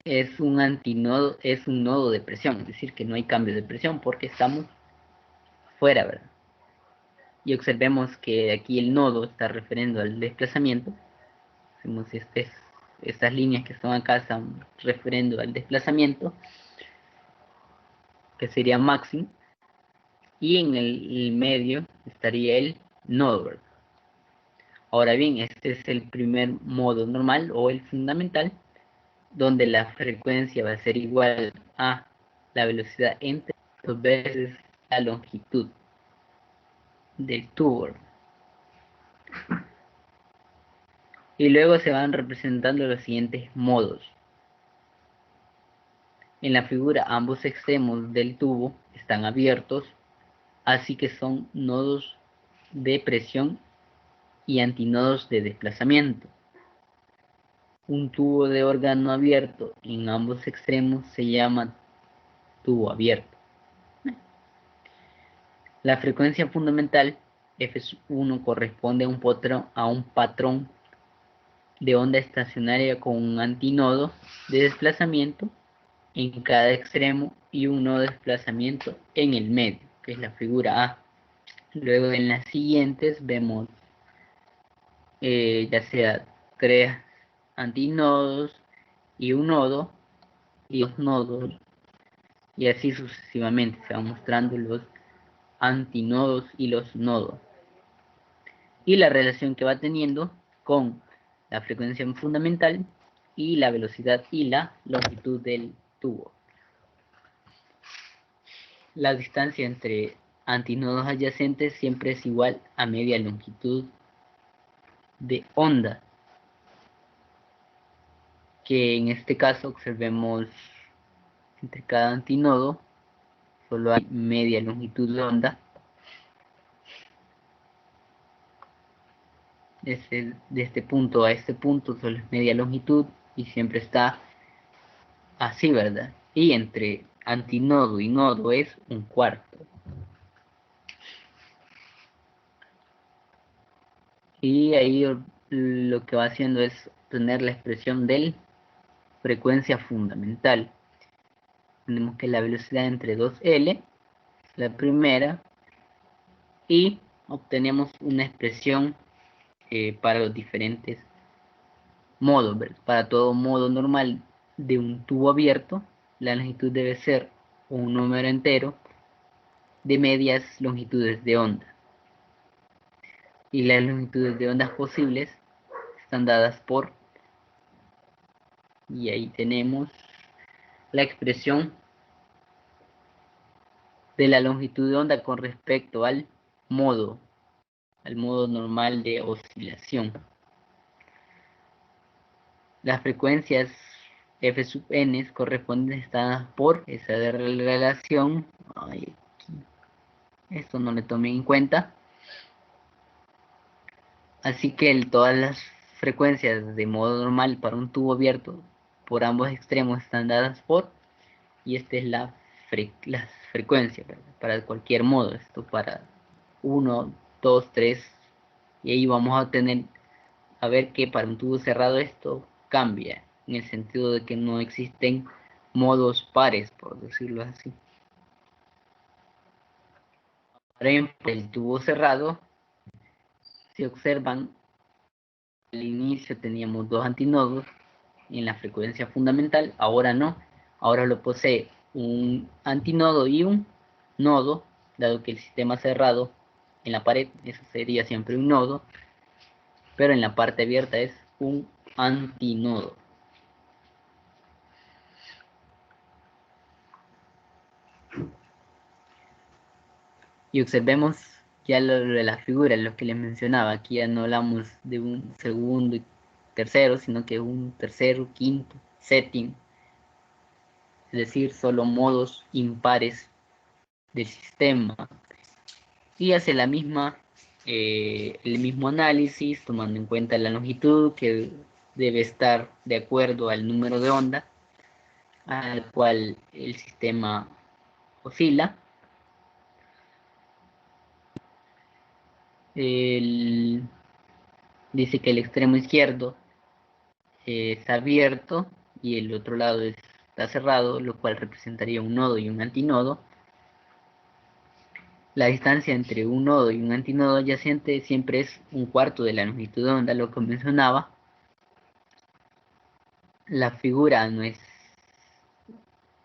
es un antinodo, es un nodo de presión, es decir, que no hay cambio de presión porque estamos fuera, ¿verdad? Y observemos que aquí el nodo está refiriendo al desplazamiento. Vemos estas líneas que están acá están refiriendo al desplazamiento, que sería máximo, y en el medio estaría el nodo, ¿verdad? Ahora bien, este es el primer modo normal o el fundamental, donde la frecuencia va a ser igual a la velocidad entre 2 veces la longitud del tubo. Y luego se van representando los siguientes modos. En la figura ambos extremos del tubo están abiertos, así que son nodos de presión y antinodos de desplazamiento. Un tubo de órgano abierto en ambos extremos se llama tubo abierto. La frecuencia fundamental F1 corresponde a un patrón de onda estacionaria con un antinodo de desplazamiento en cada extremo y un nodo de desplazamiento en el medio, que es la figura A. Luego en las siguientes vemos ya sea 3 antinodos y un nodo y 2 nodos, y así sucesivamente se van mostrando los antinodos y los nodos y la relación que va teniendo con la frecuencia fundamental y la velocidad y la longitud del tubo. La distancia entre antinodos adyacentes siempre es igual a media longitud de onda, que en este caso observemos entre cada antinodo solo hay media longitud de onda. De este punto a este punto solo es media longitud y siempre está así, ¿verdad? Y entre antinodo y nodo es un cuarto. Y ahí lo que va haciendo es obtener la expresión de frecuencia fundamental. Tenemos que la velocidad entre 2L, la primera, y obtenemos una expresión para los diferentes modos, ¿verdad? Para todo modo normal de un tubo abierto, la longitud debe ser un número entero de medias longitudes de onda. Y las longitudes de ondas posibles están dadas por, y ahí tenemos la expresión de la longitud de onda con respecto al modo normal de oscilación. Las frecuencias f sub n corresponden estadas por esa relación. Ay, esto no le tomé en cuenta. Así que todas las frecuencias de modo normal para un tubo abierto por ambos extremos están dadas por, y esta es las frecuencias, ¿verdad? Para cualquier modo, esto para 1, 2, 3, y ahí vamos a tener a ver que para un tubo cerrado esto cambia, en el sentido de que no existen modos pares, por decirlo así. Por ejemplo, el tubo cerrado, si observan, al inicio teníamos 2 antinodos en la frecuencia fundamental, ahora no, ahora lo posee un antinodo y un nodo, dado que el sistema cerrado en la pared, eso sería siempre un nodo, pero en la parte abierta es un antinodo. Y observemos ya lo de la figura, lo que les mencionaba. Aquí ya no hablamos de un segundo y tercero, sino que un tercero, quinto, séptimo. Es decir, solo modos impares del sistema. Y hace el mismo análisis, tomando en cuenta la longitud, que debe estar de acuerdo al número de onda al cual el sistema oscila. Dice que el extremo izquierdo está abierto y el otro lado está cerrado, lo cual representaría un nodo y un antinodo. La distancia entre un nodo y un antinodo adyacente siempre es un cuarto de la longitud de onda, lo que mencionaba. La figura no es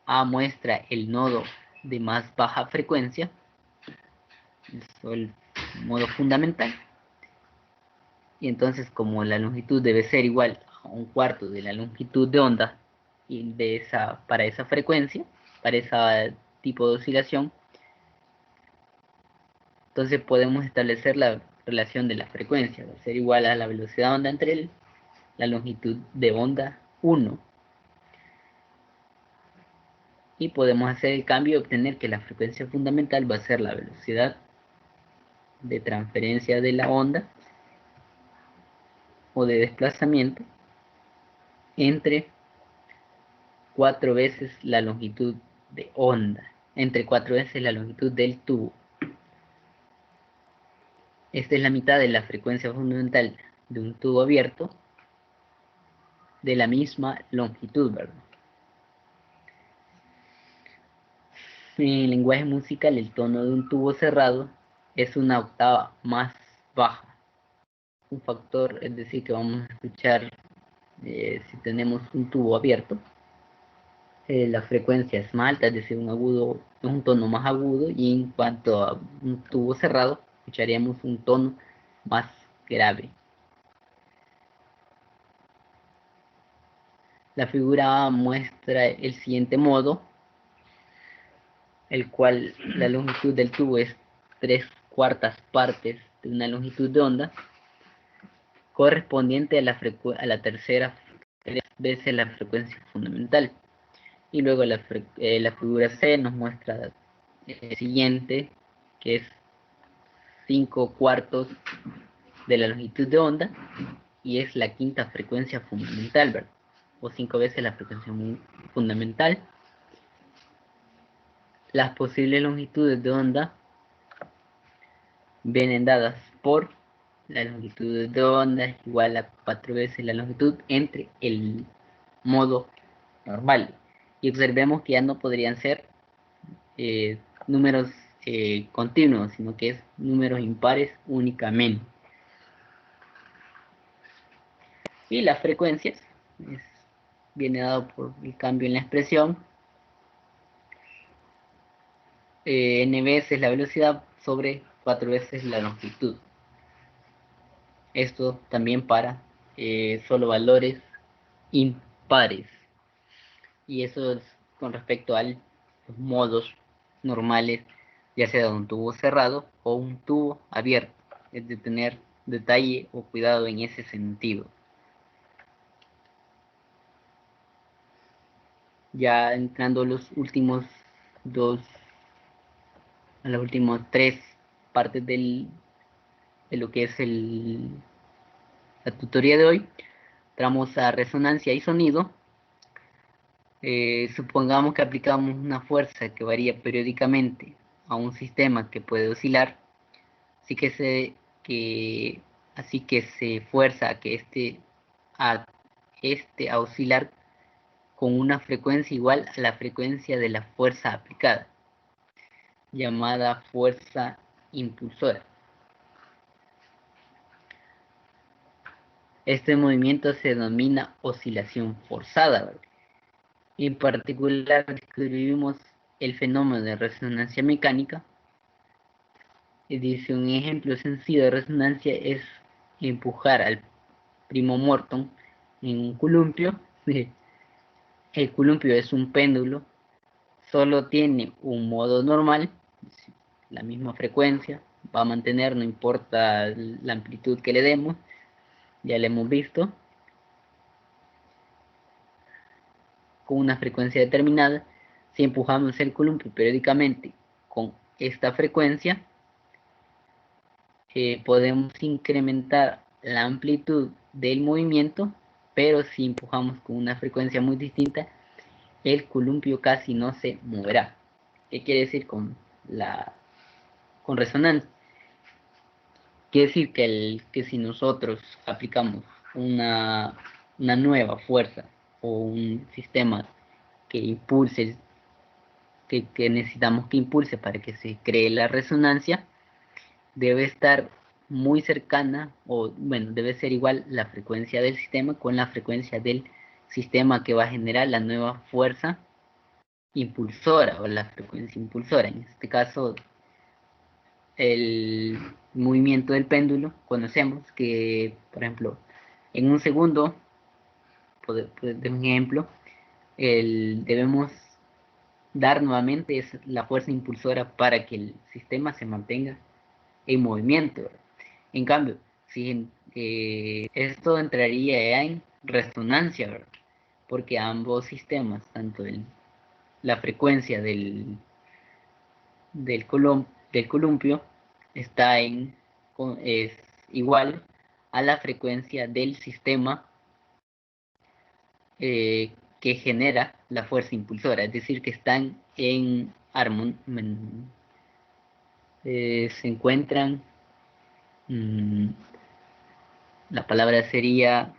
A, muestra el nodo de más baja frecuencia, es el modo fundamental. Y entonces, como la longitud debe ser igual a un cuarto de la longitud de onda y para esa frecuencia, para ese tipo de oscilación, entonces podemos establecer la relación de la frecuencia, va a ser igual a la velocidad de onda entre la longitud de onda 1. Y podemos hacer el cambio y obtener que la frecuencia fundamental va a ser la velocidad de transferencia de la onda o de desplazamiento entre 4 veces la longitud de onda, entre 4 veces la longitud del tubo. Esta es la mitad de la frecuencia fundamental de un tubo abierto de la misma longitud, ¿verdad? En el lenguaje musical, el tono de un tubo cerrado es una octava más baja. Un factor, es decir, que vamos a escuchar si tenemos un tubo abierto, la frecuencia es más alta, es decir, un tono más agudo, y en cuanto a un tubo cerrado, escucharíamos un tono más grave. La figura muestra el siguiente modo, el cual la longitud del tubo es 3/4 partes de una longitud de onda, correspondiente a la tercera 3 veces la frecuencia fundamental. Y luego la figura C nos muestra el siguiente, que es 5/4 de la longitud de onda, y es la quinta frecuencia fundamental, ¿verdad? O 5 veces la frecuencia fundamental. Las posibles longitudes de onda vienen dadas por la longitud de onda es igual a 4 veces la longitud entre el modo normal. Y observemos que ya no podrían ser números continuos, sino que es números impares únicamente. Y las frecuencias viene dado por el cambio en la expresión. N veces la velocidad sobre 4 veces la longitud. Esto también para solo valores impares. Y eso es con respecto a los modos normales, ya sea de un tubo cerrado o un tubo abierto. Es de tener detalle o cuidado en ese sentido. Ya entrando a los últimos a las últimas 3 partes de lo que es la tutoría de hoy, entramos a resonancia y sonido. Supongamos que aplicamos una fuerza que varía periódicamente a un sistema que puede oscilar, así que se fuerza a oscilar con una frecuencia igual a la frecuencia de la fuerza aplicada, llamada fuerza impulsora. Este movimiento se denomina oscilación forzada, ¿verdad? En particular describimos el fenómeno de resonancia mecánica. Y dice, un ejemplo sencillo de resonancia es empujar al primo Morton en un columpio. El columpio es un péndulo, solo tiene un modo normal, la misma frecuencia, va a mantener, no importa la amplitud que le demos, ya lo hemos visto, con una frecuencia determinada. Si empujamos el columpio periódicamente con esta frecuencia, podemos incrementar la amplitud del movimiento, pero si empujamos con una frecuencia muy distinta, el columpio casi no se moverá. ¿Qué quiere decir con resonancia? Quiere decir que si nosotros aplicamos una nueva fuerza o un sistema que impulse, que necesitamos que impulse para que se cree la resonancia, debe estar muy cercana, o bueno, debe ser igual la frecuencia del sistema con la frecuencia del sistema que va a generar la nueva fuerza impulsora o la frecuencia impulsora. En este caso, el movimiento del péndulo, conocemos que, por ejemplo, en un segundo, por un ejemplo, debemos dar nuevamente la fuerza impulsora para que el sistema se mantenga en movimiento, ¿verdad? En cambio, si esto entraría en resonancia, ¿verdad? Porque ambos sistemas, tanto la frecuencia del columpio es igual a la frecuencia del sistema que genera la fuerza impulsora, es decir, que están en armonía, se encuentran, la palabra sería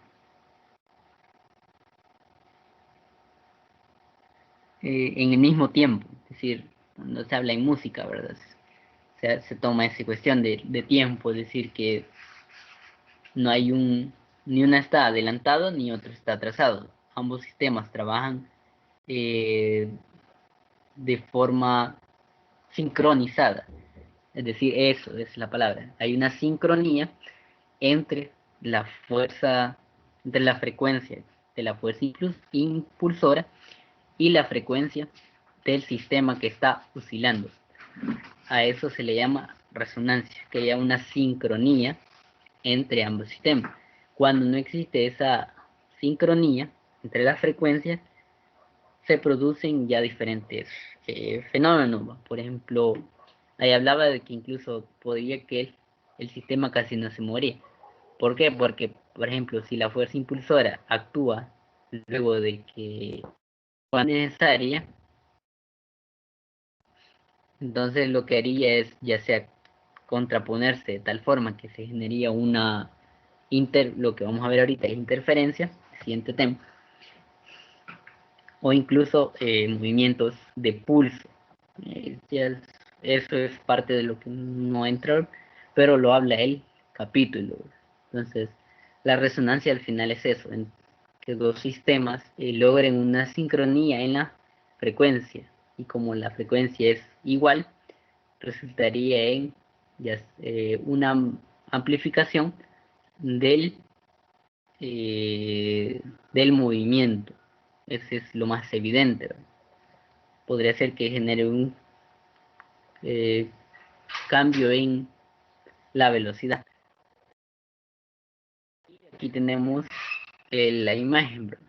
en el mismo tiempo, es decir, cuando se habla en música, ¿verdad? Se toma esa cuestión de tiempo, es decir, que no hay ni una está adelantado ni otro está atrasado. Ambos sistemas trabajan de forma sincronizada, es decir, eso es la palabra. Hay una sincronía entre la fuerza, entre la frecuencia de la fuerza impulsora y la frecuencia del sistema que está oscilando. A eso se le llama resonancia, que haya una sincronía entre ambos sistemas. Cuando no existe esa sincronía entre las frecuencias, se producen ya diferentes fenómenos. Por ejemplo, ahí hablaba de que incluso podría que el sistema casi no se moría. ¿Por qué? Porque, por ejemplo, si la fuerza impulsora actúa luego de que fue necesaria, entonces lo que haría es ya sea contraponerse de tal forma que se generaría una lo que vamos a ver ahorita es interferencia, siguiente tema, o incluso movimientos de pulso. Eso es parte de lo que no entra, pero lo habla el capítulo. Entonces, la resonancia al final es eso, que dos sistemas logren una sincronía en la frecuencia, y como la frecuencia es igual, resultaría en una amplificación del movimiento. Ese es lo más evidente, ¿verdad? Podría ser que genere un cambio en la velocidad. Aquí tenemos la imagen, ¿verdad?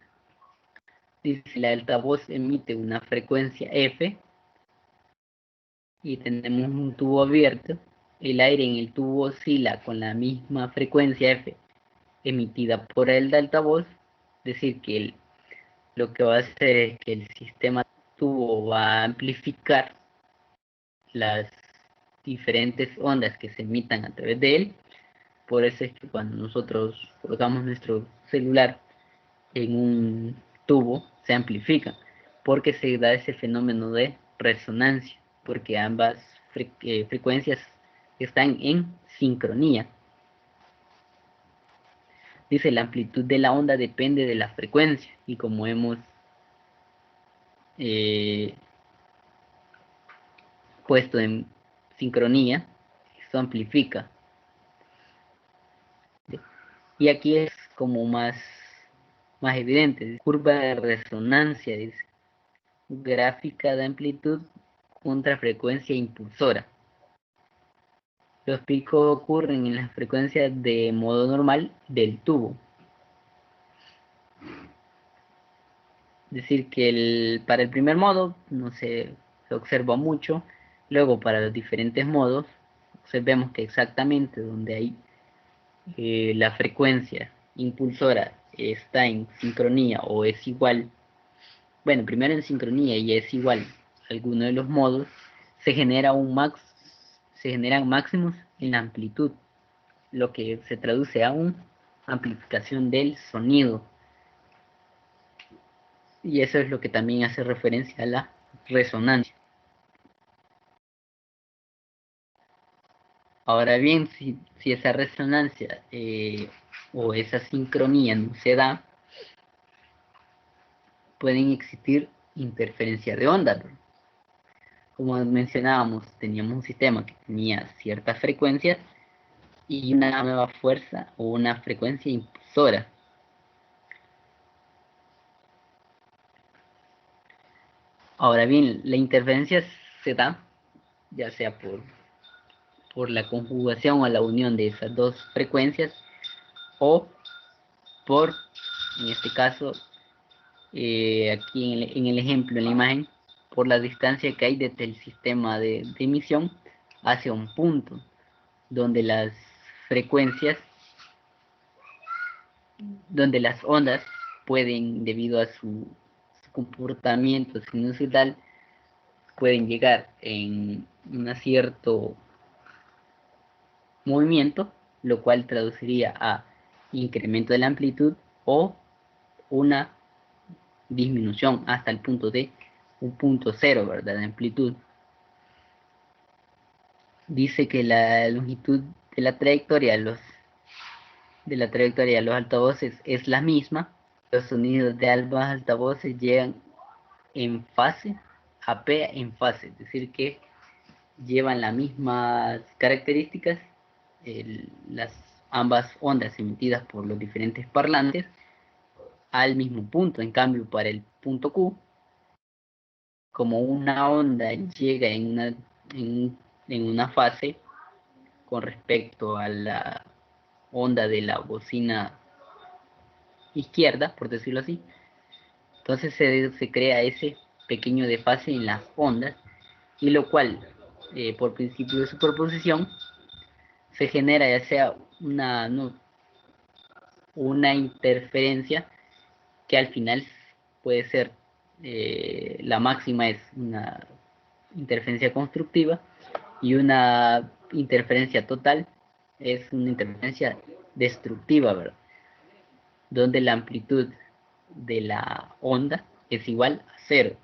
Dice, el altavoz emite una frecuencia F y tenemos un tubo abierto. El aire en el tubo oscila con la misma frecuencia F emitida por el altavoz, es decir, que lo que va a hacer es que el sistema tubo va a amplificar las diferentes ondas que se emitan a través de él. Por eso es que cuando nosotros colocamos nuestro celular en un tubo, se amplifica, porque se da ese fenómeno de resonancia, porque ambas frecuencias están en sincronía. Dice, la amplitud de la onda depende de la frecuencia, y como hemos puesto en sincronía, esto amplifica. Y aquí es como más evidente. Curva de resonancia, dice. Gráfica de amplitud contra frecuencia impulsora. Los picos ocurren en las frecuencias de modo normal del tubo. Es decir, que para el primer modo no se observa mucho. Luego, para los diferentes modos, observemos que exactamente donde hay la frecuencia impulsora está en sincronía o es igual, bueno, primero en sincronía y es igual a alguno de los modos, se generan máximos en la amplitud, lo que se traduce a una amplificación del sonido. Y eso es lo que también hace referencia a la resonancia. Ahora bien, si esa resonancia o esa sincronía no se da, pueden existir interferencias de ondas. Como mencionábamos, teníamos un sistema que tenía ciertas frecuencias y una nueva fuerza o una frecuencia impulsora. Ahora bien, la interferencia se da ya sea por la conjugación o la unión de esas dos frecuencias, o por, en este caso, aquí en el ejemplo, en la imagen, por la distancia que hay desde el sistema de emisión hacia un punto, donde las frecuencias, donde las ondas pueden, debido a su comportamiento sinusoidal, pueden llegar en un cierto movimiento, lo cual traduciría a incremento de la amplitud o una disminución hasta el punto de un punto cero, ¿verdad? De amplitud. Dice que la longitud de la trayectoria de los altavoces es la misma. Los sonidos de ambos altavoces llegan en fase, AP en fase, es decir que llevan las mismas características, las ambas ondas emitidas por los diferentes parlantes al mismo punto. En cambio, para el punto Q, como una onda llega en una fase con respecto a la onda de la bocina izquierda, por decirlo así, entonces se crea ese pequeño desfase en las ondas, y lo cual, por principio de superposición, se genera ya sea una interferencia que al final puede ser, la máxima es una interferencia constructiva y una interferencia total es una interferencia destructiva, ¿verdad? Donde la amplitud de la onda es igual a 0.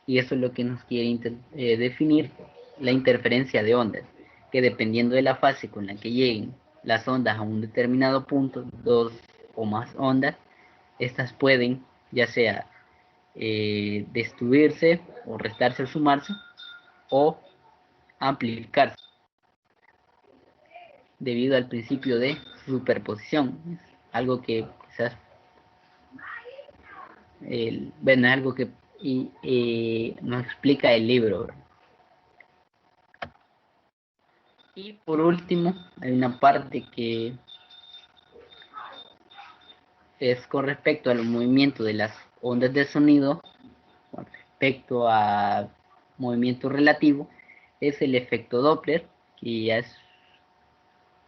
Y eso es lo que nos quiere definir la interferencia de ondas, que dependiendo de la fase con la que lleguen las ondas a un determinado punto, 2 o más ondas, estas pueden ya sea destruirse o restarse o sumarse o amplificarse debido al principio de superposición. Algo que quizás bueno, algo que nos explica el libro. Y por último, hay una parte que es con respecto al movimiento de las ondas de sonido, con respecto a movimiento relativo, es el efecto Doppler, que ya es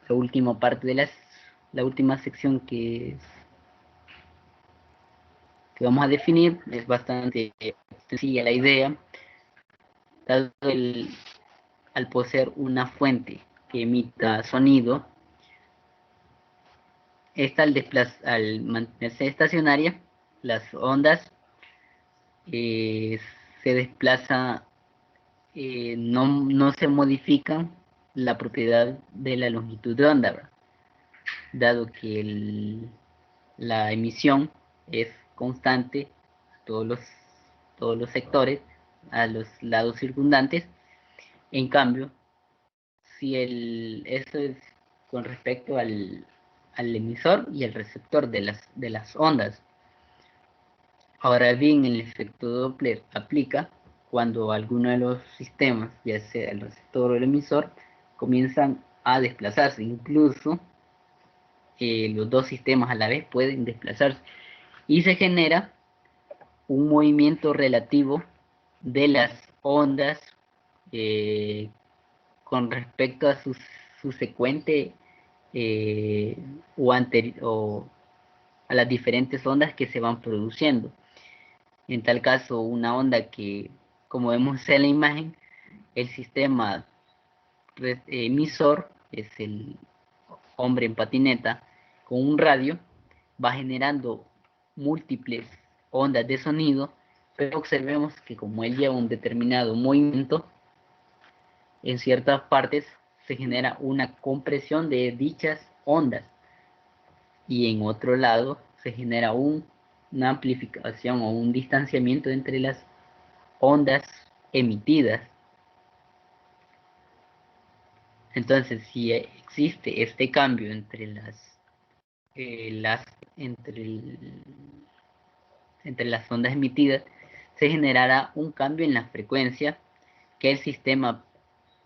la última parte de la última sección que vamos a definir. Es bastante sencilla la idea, dado al poseer una fuente que emita sonido, esta al mantenerse estacionaria, las ondas se desplaza, no se modifican la propiedad de la longitud de onda, ¿verdad? Dado que la emisión es constante a todos los sectores, a los lados circundantes. En cambio, si eso es con respecto al emisor y el receptor de las ondas. Ahora bien, el efecto Doppler aplica cuando alguno de los sistemas, ya sea el receptor o el emisor, comienzan a desplazarse. Incluso los dos sistemas a la vez pueden desplazarse y se genera un movimiento relativo de las ondas con respecto a su subsecuente o a las diferentes ondas que se van produciendo. En tal caso, una onda que, como vemos en la imagen, el sistema emisor es el hombre en patineta con un radio, va generando múltiples ondas de sonido, pero observemos que como él lleva un determinado movimiento, en ciertas partes se genera una compresión de dichas ondas y en otro lado se genera una amplificación o un distanciamiento entre las ondas emitidas. Entonces, si existe este cambio entre entre las ondas emitidas, se generará un cambio en la frecuencia que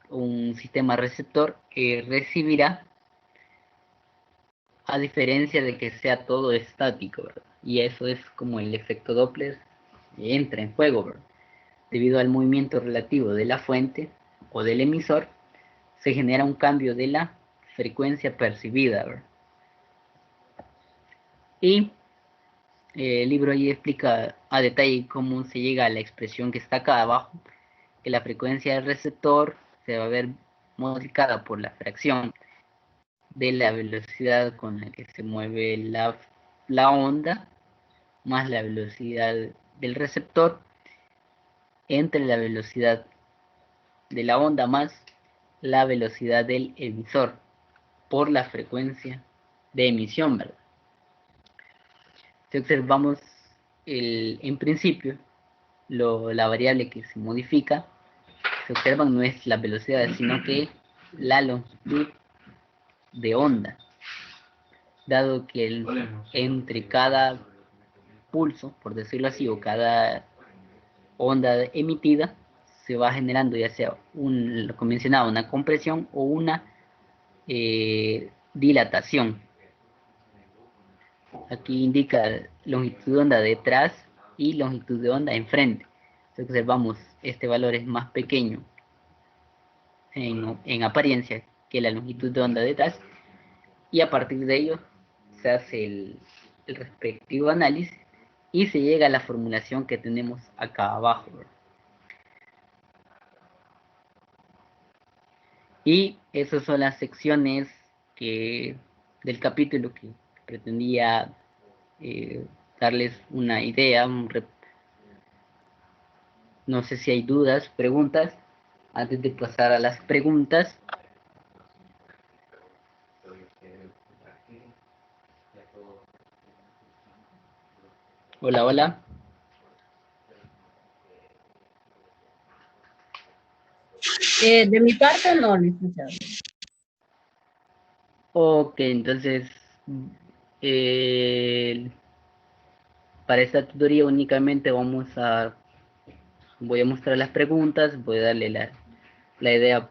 un sistema receptor recibirá, a diferencia de que sea todo estático, ¿verdad? Y eso es como el efecto Doppler entra en juego, ¿verdad? Debido al movimiento relativo de la fuente o del emisor, se genera un cambio de la frecuencia percibida, ¿verdad? Y el libro ahí explica a detalle cómo se llega a la expresión que está acá abajo, que la frecuencia del receptor se va a ver modificada por la fracción de la velocidad con la que se mueve la onda más la velocidad del receptor entre la velocidad de la onda más la velocidad del emisor por la frecuencia de emisión, ¿verdad? Si observamos en principio la variable que se modifica, se observan no es la velocidad, sino que la longitud de onda, dado que entre cada pulso, por decirlo así, o cada onda emitida, se va generando ya sea lo que mencionaba, una compresión o una dilatación. Aquí indica longitud de onda detrás y longitud de onda enfrente. Si observamos, este valor es más pequeño en apariencia que la longitud de onda detrás, y a partir de ello se hace el respectivo análisis y se llega a la formulación que tenemos acá abajo. Y esas son las secciones del capítulo que pretendía darles una idea. No sé si hay dudas, preguntas. Antes de pasar a las preguntas. Hola, hola. De mi parte, no, licenciado. Ok, entonces, para esta tutoría únicamente voy a mostrar las preguntas, voy a darle la idea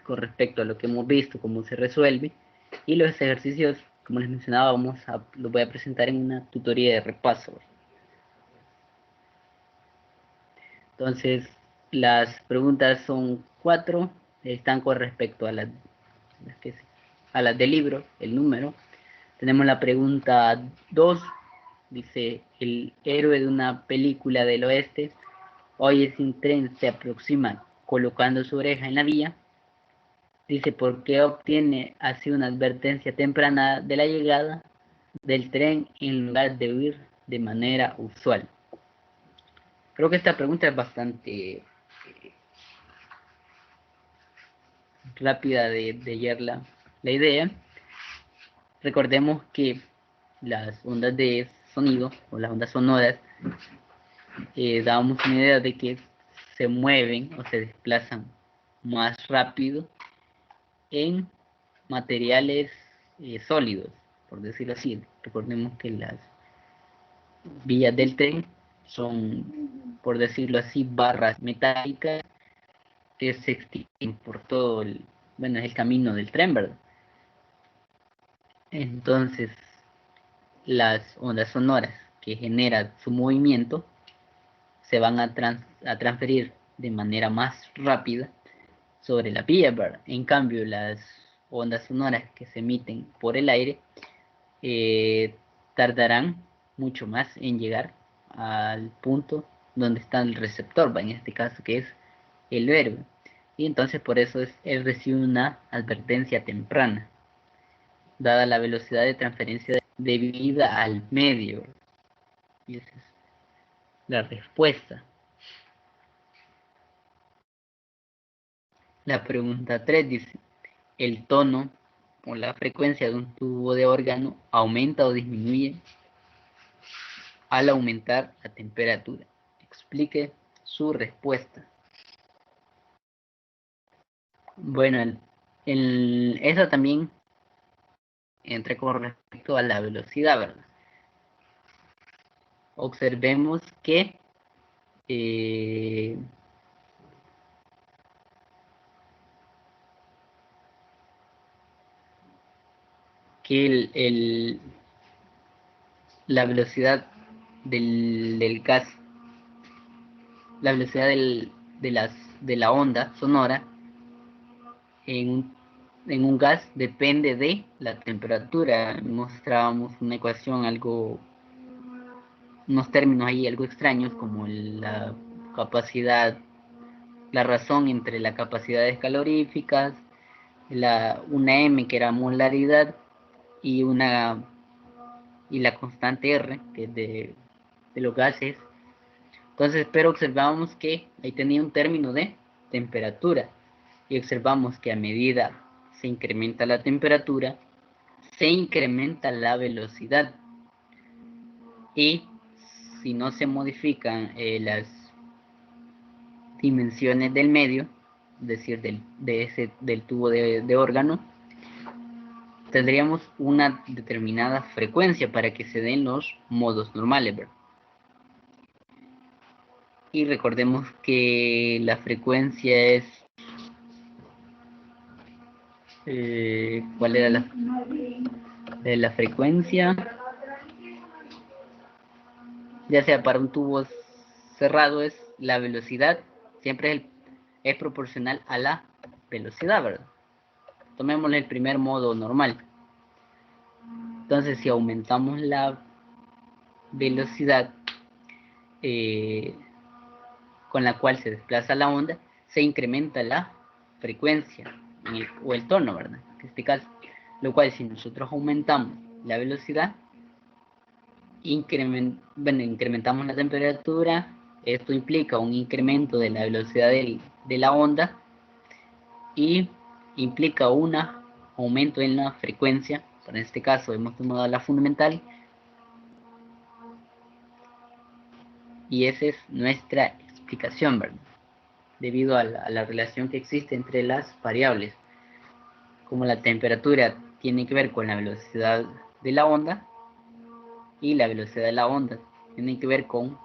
con respecto a lo que hemos visto, cómo se resuelve, y los ejercicios, como les mencionaba, los voy a presentar en una tutoría de repaso. Entonces, las preguntas son 4, están con respecto a las del libro, el número. Tenemos la pregunta 2, dice, el héroe de una película del oeste oye si un tren se aproxima colocando su oreja en la vía. Dice, ¿por qué obtiene así una advertencia temprana de la llegada del tren en lugar de huir de manera usual? Creo que esta pregunta es bastante rápida de leer la idea. Recordemos que las ondas de sonido o las ondas sonoras dábamos una idea de que se mueven o se desplazan más rápido en materiales sólidos, por decirlo así. Recordemos que las vías del tren son, por decirlo así, barras metálicas que se extienden por todo es el camino del tren, ¿verdad? Entonces, las ondas sonoras que generan su movimiento se van a transferir de manera más rápida sobre la vía, ¿verdad? En cambio, las ondas sonoras que se emiten por el aire tardarán mucho más en llegar al punto donde está el receptor, ¿va? En este caso que es el héroe. Y entonces por eso él recibe una advertencia temprana, dada la velocidad de transferencia debida al medio. Y esa es la respuesta. La pregunta 3 dice, ¿el tono o la frecuencia de un tubo de órgano aumenta o disminuye al aumentar la temperatura? Explique su respuesta. Bueno, eso también entra con respecto a la velocidad, ¿verdad? Observemos que la velocidad del gas, la velocidad de la onda sonora en un gas depende de la temperatura. Mostrábamos una ecuación unos términos ahí algo extraños como la capacidad, la razón entre las capacidades caloríficas, una M que era molaridad y la constante R, que es de los gases. Entonces, pero observamos que ahí tenía un término de temperatura y observamos que a medida se incrementa la temperatura, se incrementa la velocidad y si no se modifican las dimensiones del medio, es decir, del tubo de órgano, tendríamos una determinada frecuencia para que se den los modos normales, ¿verdad? Y recordemos que la frecuencia es ¿cuál era la frecuencia? Ya sea para un tubo cerrado es la velocidad, siempre es proporcional a la velocidad, ¿verdad? Tomémosle el primer modo normal. Entonces, si aumentamos la velocidad con la cual se desplaza la onda, se incrementa la frecuencia. o el tono, ¿verdad? En este caso, lo cual si nosotros aumentamos la velocidad, incrementamos la temperatura, esto implica un incremento de la velocidad de la onda y implica un aumento en la frecuencia. En este caso hemos tomado la fundamental y esa es nuestra explicación, ¿verdad? Debido a la relación que existe entre las variables. Como la temperatura tiene que ver con la velocidad de la onda y la velocidad de la onda tiene que ver con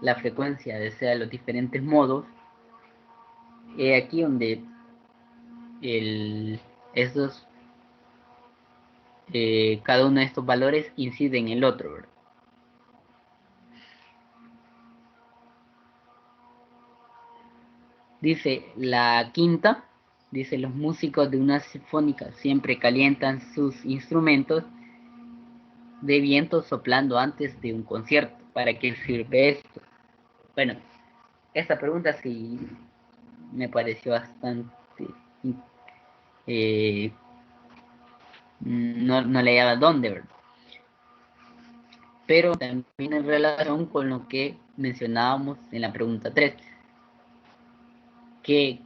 la frecuencia de los diferentes modos, aquí donde estos, cada uno de estos valores incide en el otro, ¿verdad? Dice la quinta, dice los músicos de una sinfónica siempre calientan sus instrumentos de viento soplando antes de un concierto. ¿Para qué sirve esto? Bueno, esta pregunta sí me pareció bastante no le daba dónde, ¿verdad? Pero también en relación con lo que mencionábamos en la pregunta 3, que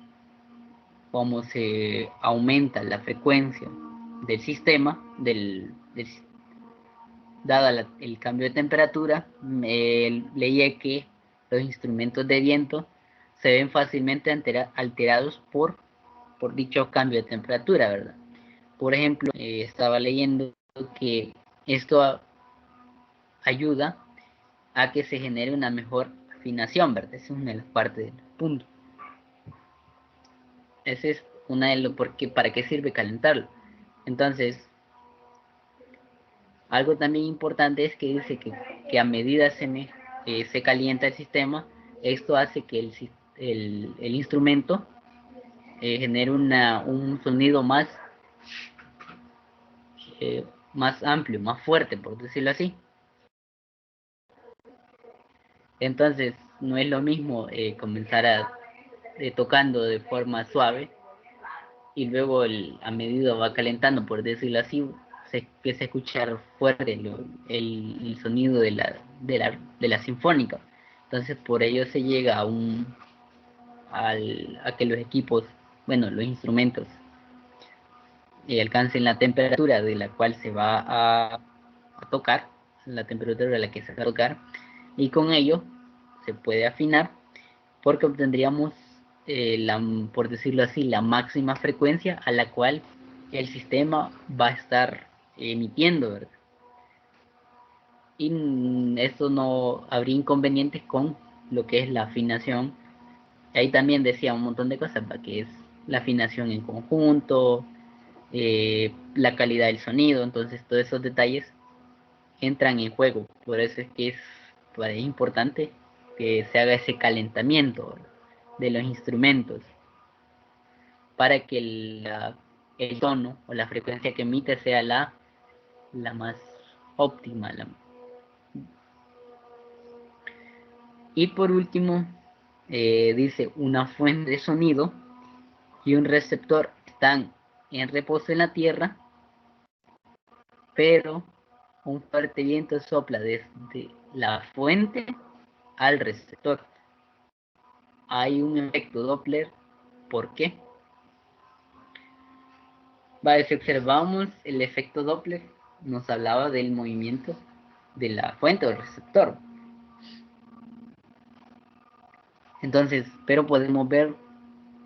cómo se aumenta la frecuencia del sistema, dada el cambio de temperatura, leía que los instrumentos de viento se ven fácilmente alterados por dicho cambio de temperatura, ¿verdad? Por ejemplo, estaba leyendo que esto ayuda a que se genere una mejor afinación, ¿verdad? Esa es una de las partes del punto. Esa es una de lo porque para qué sirve calentarlo. Entonces, algo también importante es que dice que a medida se calienta el sistema, esto hace que el instrumento genere un sonido más amplio, más fuerte, por decirlo así. Entonces, no es lo mismo comenzar tocando de forma suave y luego a medida va calentando, por decirlo así, se empieza a escuchar fuerte el sonido de la sinfónica. Entonces, por ello se llega a que los equipos, bueno, los instrumentos, alcancen la temperatura de la cual se va a tocar, la temperatura a la que se va a tocar, y con ello se puede afinar porque obtendríamos, por decirlo así, la máxima frecuencia a la cual el sistema va a estar emitiendo, ¿verdad? Y esto no habría inconvenientes con lo que es la afinación. Ahí también decía un montón de cosas, ¿verdad? Que es la afinación en conjunto, la calidad del sonido, entonces todos esos detalles entran en juego. Por eso es que es importante que se haga ese calentamiento, ¿verdad?, de los instrumentos para que el tono o la frecuencia que emite sea la más óptima. Y por último, dice una fuente de sonido y un receptor están en reposo en la tierra, pero un fuerte viento sopla desde la fuente al receptor. Hay un efecto Doppler. ¿Por qué? Vale, si observamos el efecto Doppler, nos hablaba del movimiento de la fuente o del receptor. Entonces, pero podemos ver,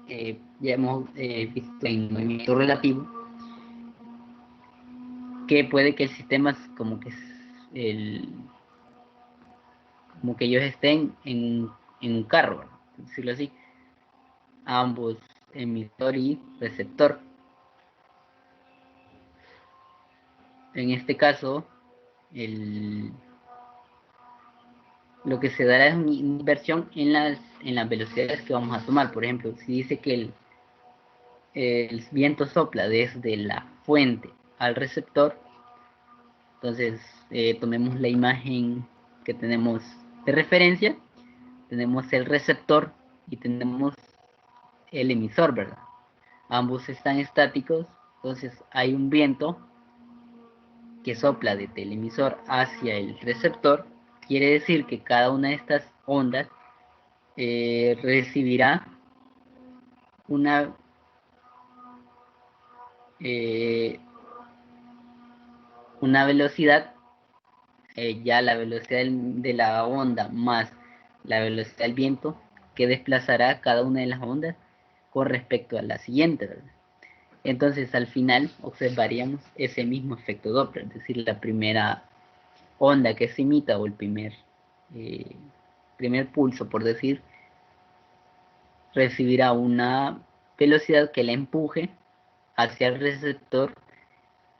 ya hemos visto en movimiento relativo, que puede que el sistema es como que como que ellos estén en un carro, ¿verdad?, por decirlo así, ambos emisor y receptor. En este caso, lo que se dará es una inversión en las velocidades que vamos a tomar. Por ejemplo, si dice que el viento sopla desde la fuente al receptor, entonces tomemos la imagen que tenemos de referencia, tenemos el receptor y tenemos el emisor, ¿verdad? ambos están estáticos, entonces hay un viento que sopla desde el emisor hacia el receptor. Quiere decir que cada una de estas ondas recibirá una velocidad, ya la velocidad de la onda más la velocidad del viento, que desplazará cada una de las ondas con respecto a la siguiente, ¿verdad? Entonces al final observaríamos ese mismo efecto Doppler, es decir, la primera onda que se emita o el primer pulso, por decir, recibirá una velocidad que la empuje hacia el receptor,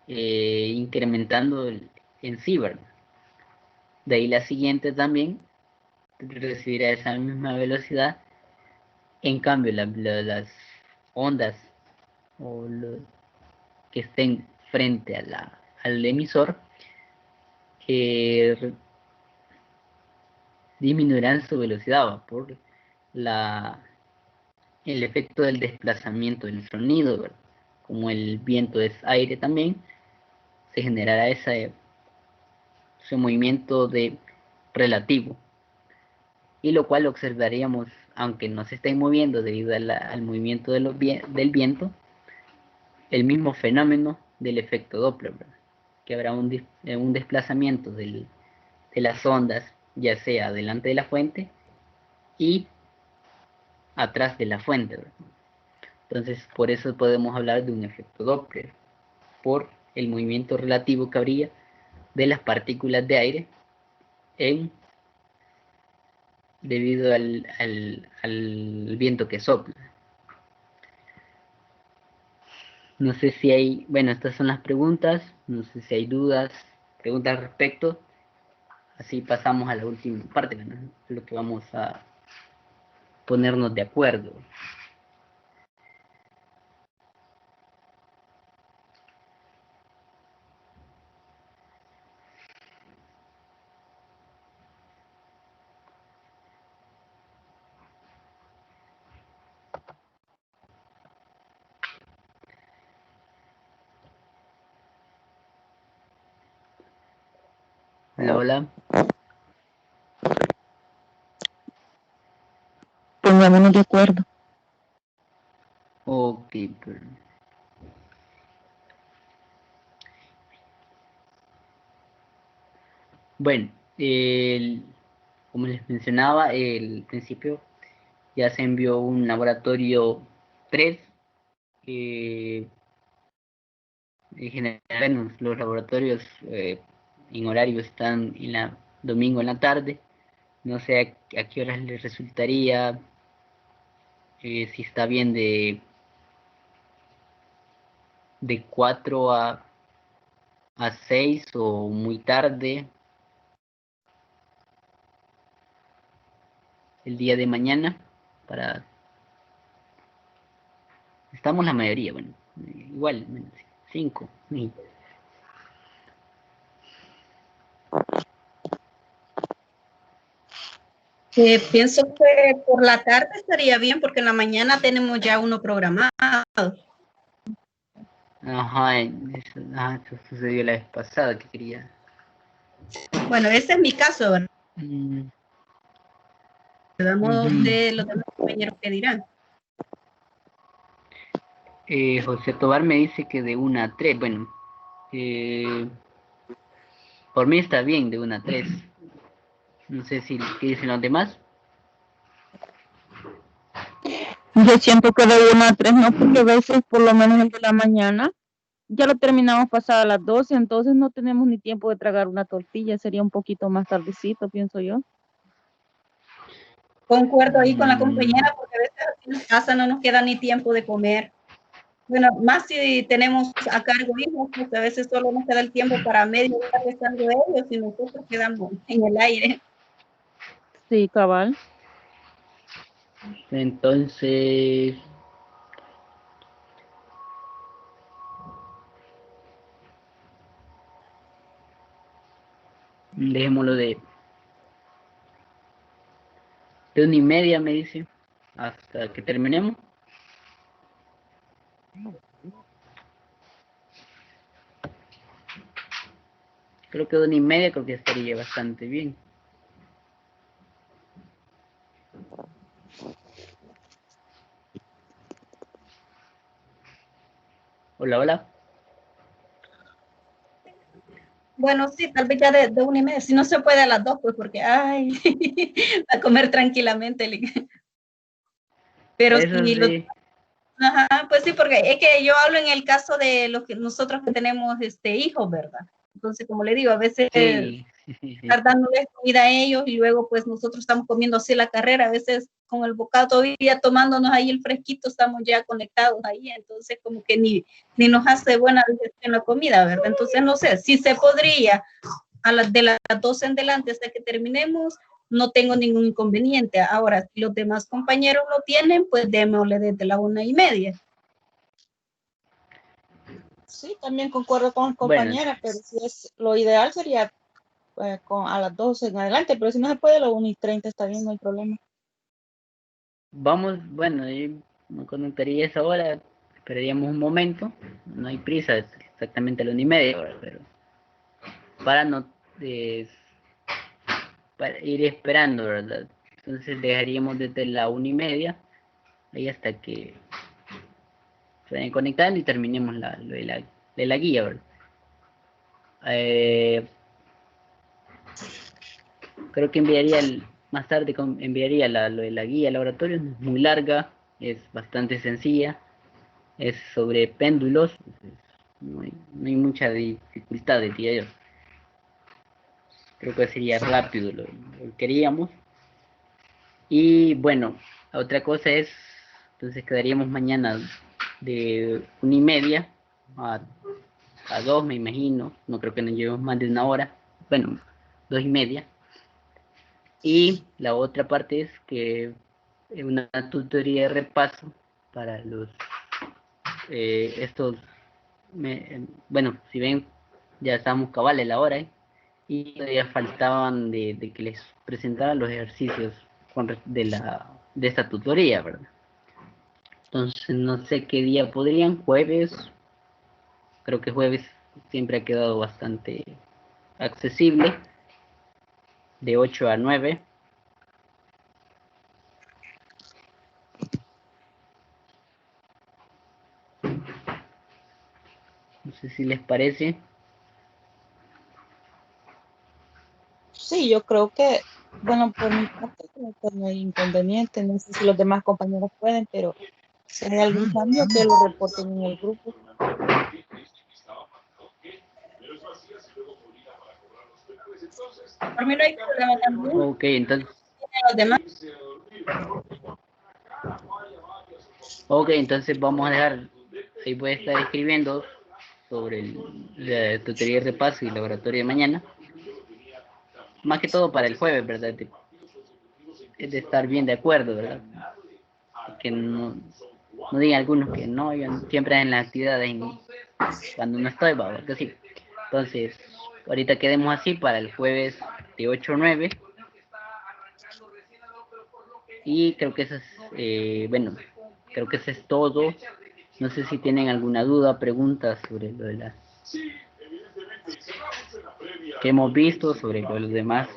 incrementando en sí, ¿verdad? De ahí la siguiente también recibirá esa misma velocidad. En cambio, las ondas o que estén frente al emisor disminuirán su velocidad por el efecto del desplazamiento del sonido, ¿verdad? Como el viento es aire también, se generará ese movimiento relativo, y lo cual observaríamos, aunque no se estén moviendo debido al movimiento del viento, el mismo fenómeno del efecto Doppler, ¿verdad? Que habrá un desplazamiento de las ondas, ya sea delante de la fuente y atrás de la fuente, ¿verdad? Entonces, por eso podemos hablar de un efecto Doppler, por el movimiento relativo que habría de las partículas de aire debido al viento que sopla. No sé si hay, bueno, estas son las preguntas, no sé si hay dudas, preguntas al respecto, así pasamos a la última parte, ¿no? Lo que vamos a ponernos de acuerdo. Hola, hola. Pongámonos de acuerdo. Ok, pero... Bueno, como les mencionaba, al principio ya se envió un laboratorio 3. En general, bueno, los laboratorios en horario están domingo en la tarde. No sé a qué horas les resultaría, si está bien de 4 a 6 o muy tarde el día de mañana. Estamos la mayoría, bueno, igual, 5. Pienso que por la tarde estaría bien porque en la mañana tenemos ya uno programado. Ajá, eso sucedió la vez pasada que quería. Bueno, ese es mi caso, ¿verdad? Ujú. De los demás compañeros que dirán. José Tobar me dice que de 1 a 3. Bueno, por mí está bien de 1 a 3. No sé qué dicen los demás. Yo siento que de 1 a 3 no, porque a veces, por lo menos el de la mañana, ya lo terminamos pasada las 12, entonces no tenemos ni tiempo de tragar una tortilla, sería un poquito más tardecito, pienso yo. Concuerdo ahí con la compañera porque a veces aquí en casa no nos queda ni tiempo de comer. Bueno, más si tenemos a cargo hijos, pues a veces solo nos queda el tiempo para media hora estando ellos y nosotros quedamos en el aire. Sí, cabal. Entonces, dejémoslo de 1:30, me dice, hasta que terminemos. Creo que 1:30 creo que estaría bastante bien. Hola, hola. Bueno, sí, tal vez ya de 1:30. Si no se puede a las 2, pues porque, ay, a comer tranquilamente. Pero Eso si lo sí. Ajá, pues sí, porque es que yo hablo en el caso de los que nosotros que tenemos hijos, ¿verdad? Entonces, como le digo, a veces Sí. estar dándoles comida a ellos y luego pues nosotros estamos comiendo así la carrera, a veces con el bocado todavía tomándonos ahí el fresquito, estamos ya conectados ahí, entonces como que ni nos hace buena digestión la comida, ¿verdad? Entonces, no sé, si se podría de las 12 en adelante hasta que terminemos, no tengo ningún inconveniente. Ahora, si los demás compañeros lo tienen, pues démosle desde la 1:30. Sí, también concuerdo con Bueno, compañera, pero si es lo ideal sería a las 12 en adelante, pero si no se puede, lo 1:30 está bien, no hay problema. vamos, bueno, yo me conectaría a esa hora, esperaríamos un momento, no hay prisa, es exactamente a la 1:30, ¿verdad? Pero para no eh, para ir esperando, ¿verdad? Entonces dejaríamos desde la 1:30 ahí hasta que se vayan conectando y terminemos lo de la guía, ¿verdad? Eh, Creo que más tarde enviaría lo de la guía al laboratorio, no es muy larga, es bastante sencilla, es sobre péndulos, no hay mucha dificultad, diría yo. Creo que sería rápido lo que queríamos. Y bueno, otra cosa es, entonces quedaríamos mañana de 1:30 a 2, me imagino, no creo que nos llevemos más de una hora, bueno, 2:30. Y la otra parte es que una tutoría de repaso para estos, bueno, si ven, ya estamos cabales la hora, y todavía faltaban de que les presentara los ejercicios de esta tutoría, ¿verdad? Entonces, no sé qué día podrían, jueves, creo que jueves siempre ha quedado bastante accesible, de 8 a 9. No sé si les parece. Sí, yo creo que, bueno, por mi parte, creo que no hay inconveniente, no sé si los demás compañeros pueden, pero si hay algún cambio, que lo reporten en el grupo. Por mí no hay problema también. Ok, entonces, Los demás, vamos a dejar, ahí voy a estar escribiendo sobre la tutoría de repaso y laboratorio de mañana. Más que todo para el jueves, ¿verdad? Es de estar bien de acuerdo, ¿verdad? Que no digan algunos que no, yo siempre en las actividades, cuando no estoy, va, que sí. Entonces, ahorita quedemos así para el jueves de 8 a 9. Y creo que eso es, bueno, creo que eso es todo. No sé si tienen alguna duda, pregunta sobre lo de las que hemos visto, sobre lo de los demás,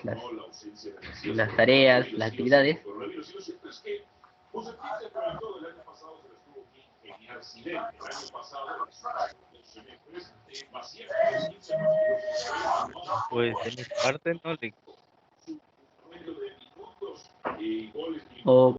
las tareas, las actividades. Pues de mi parte no le O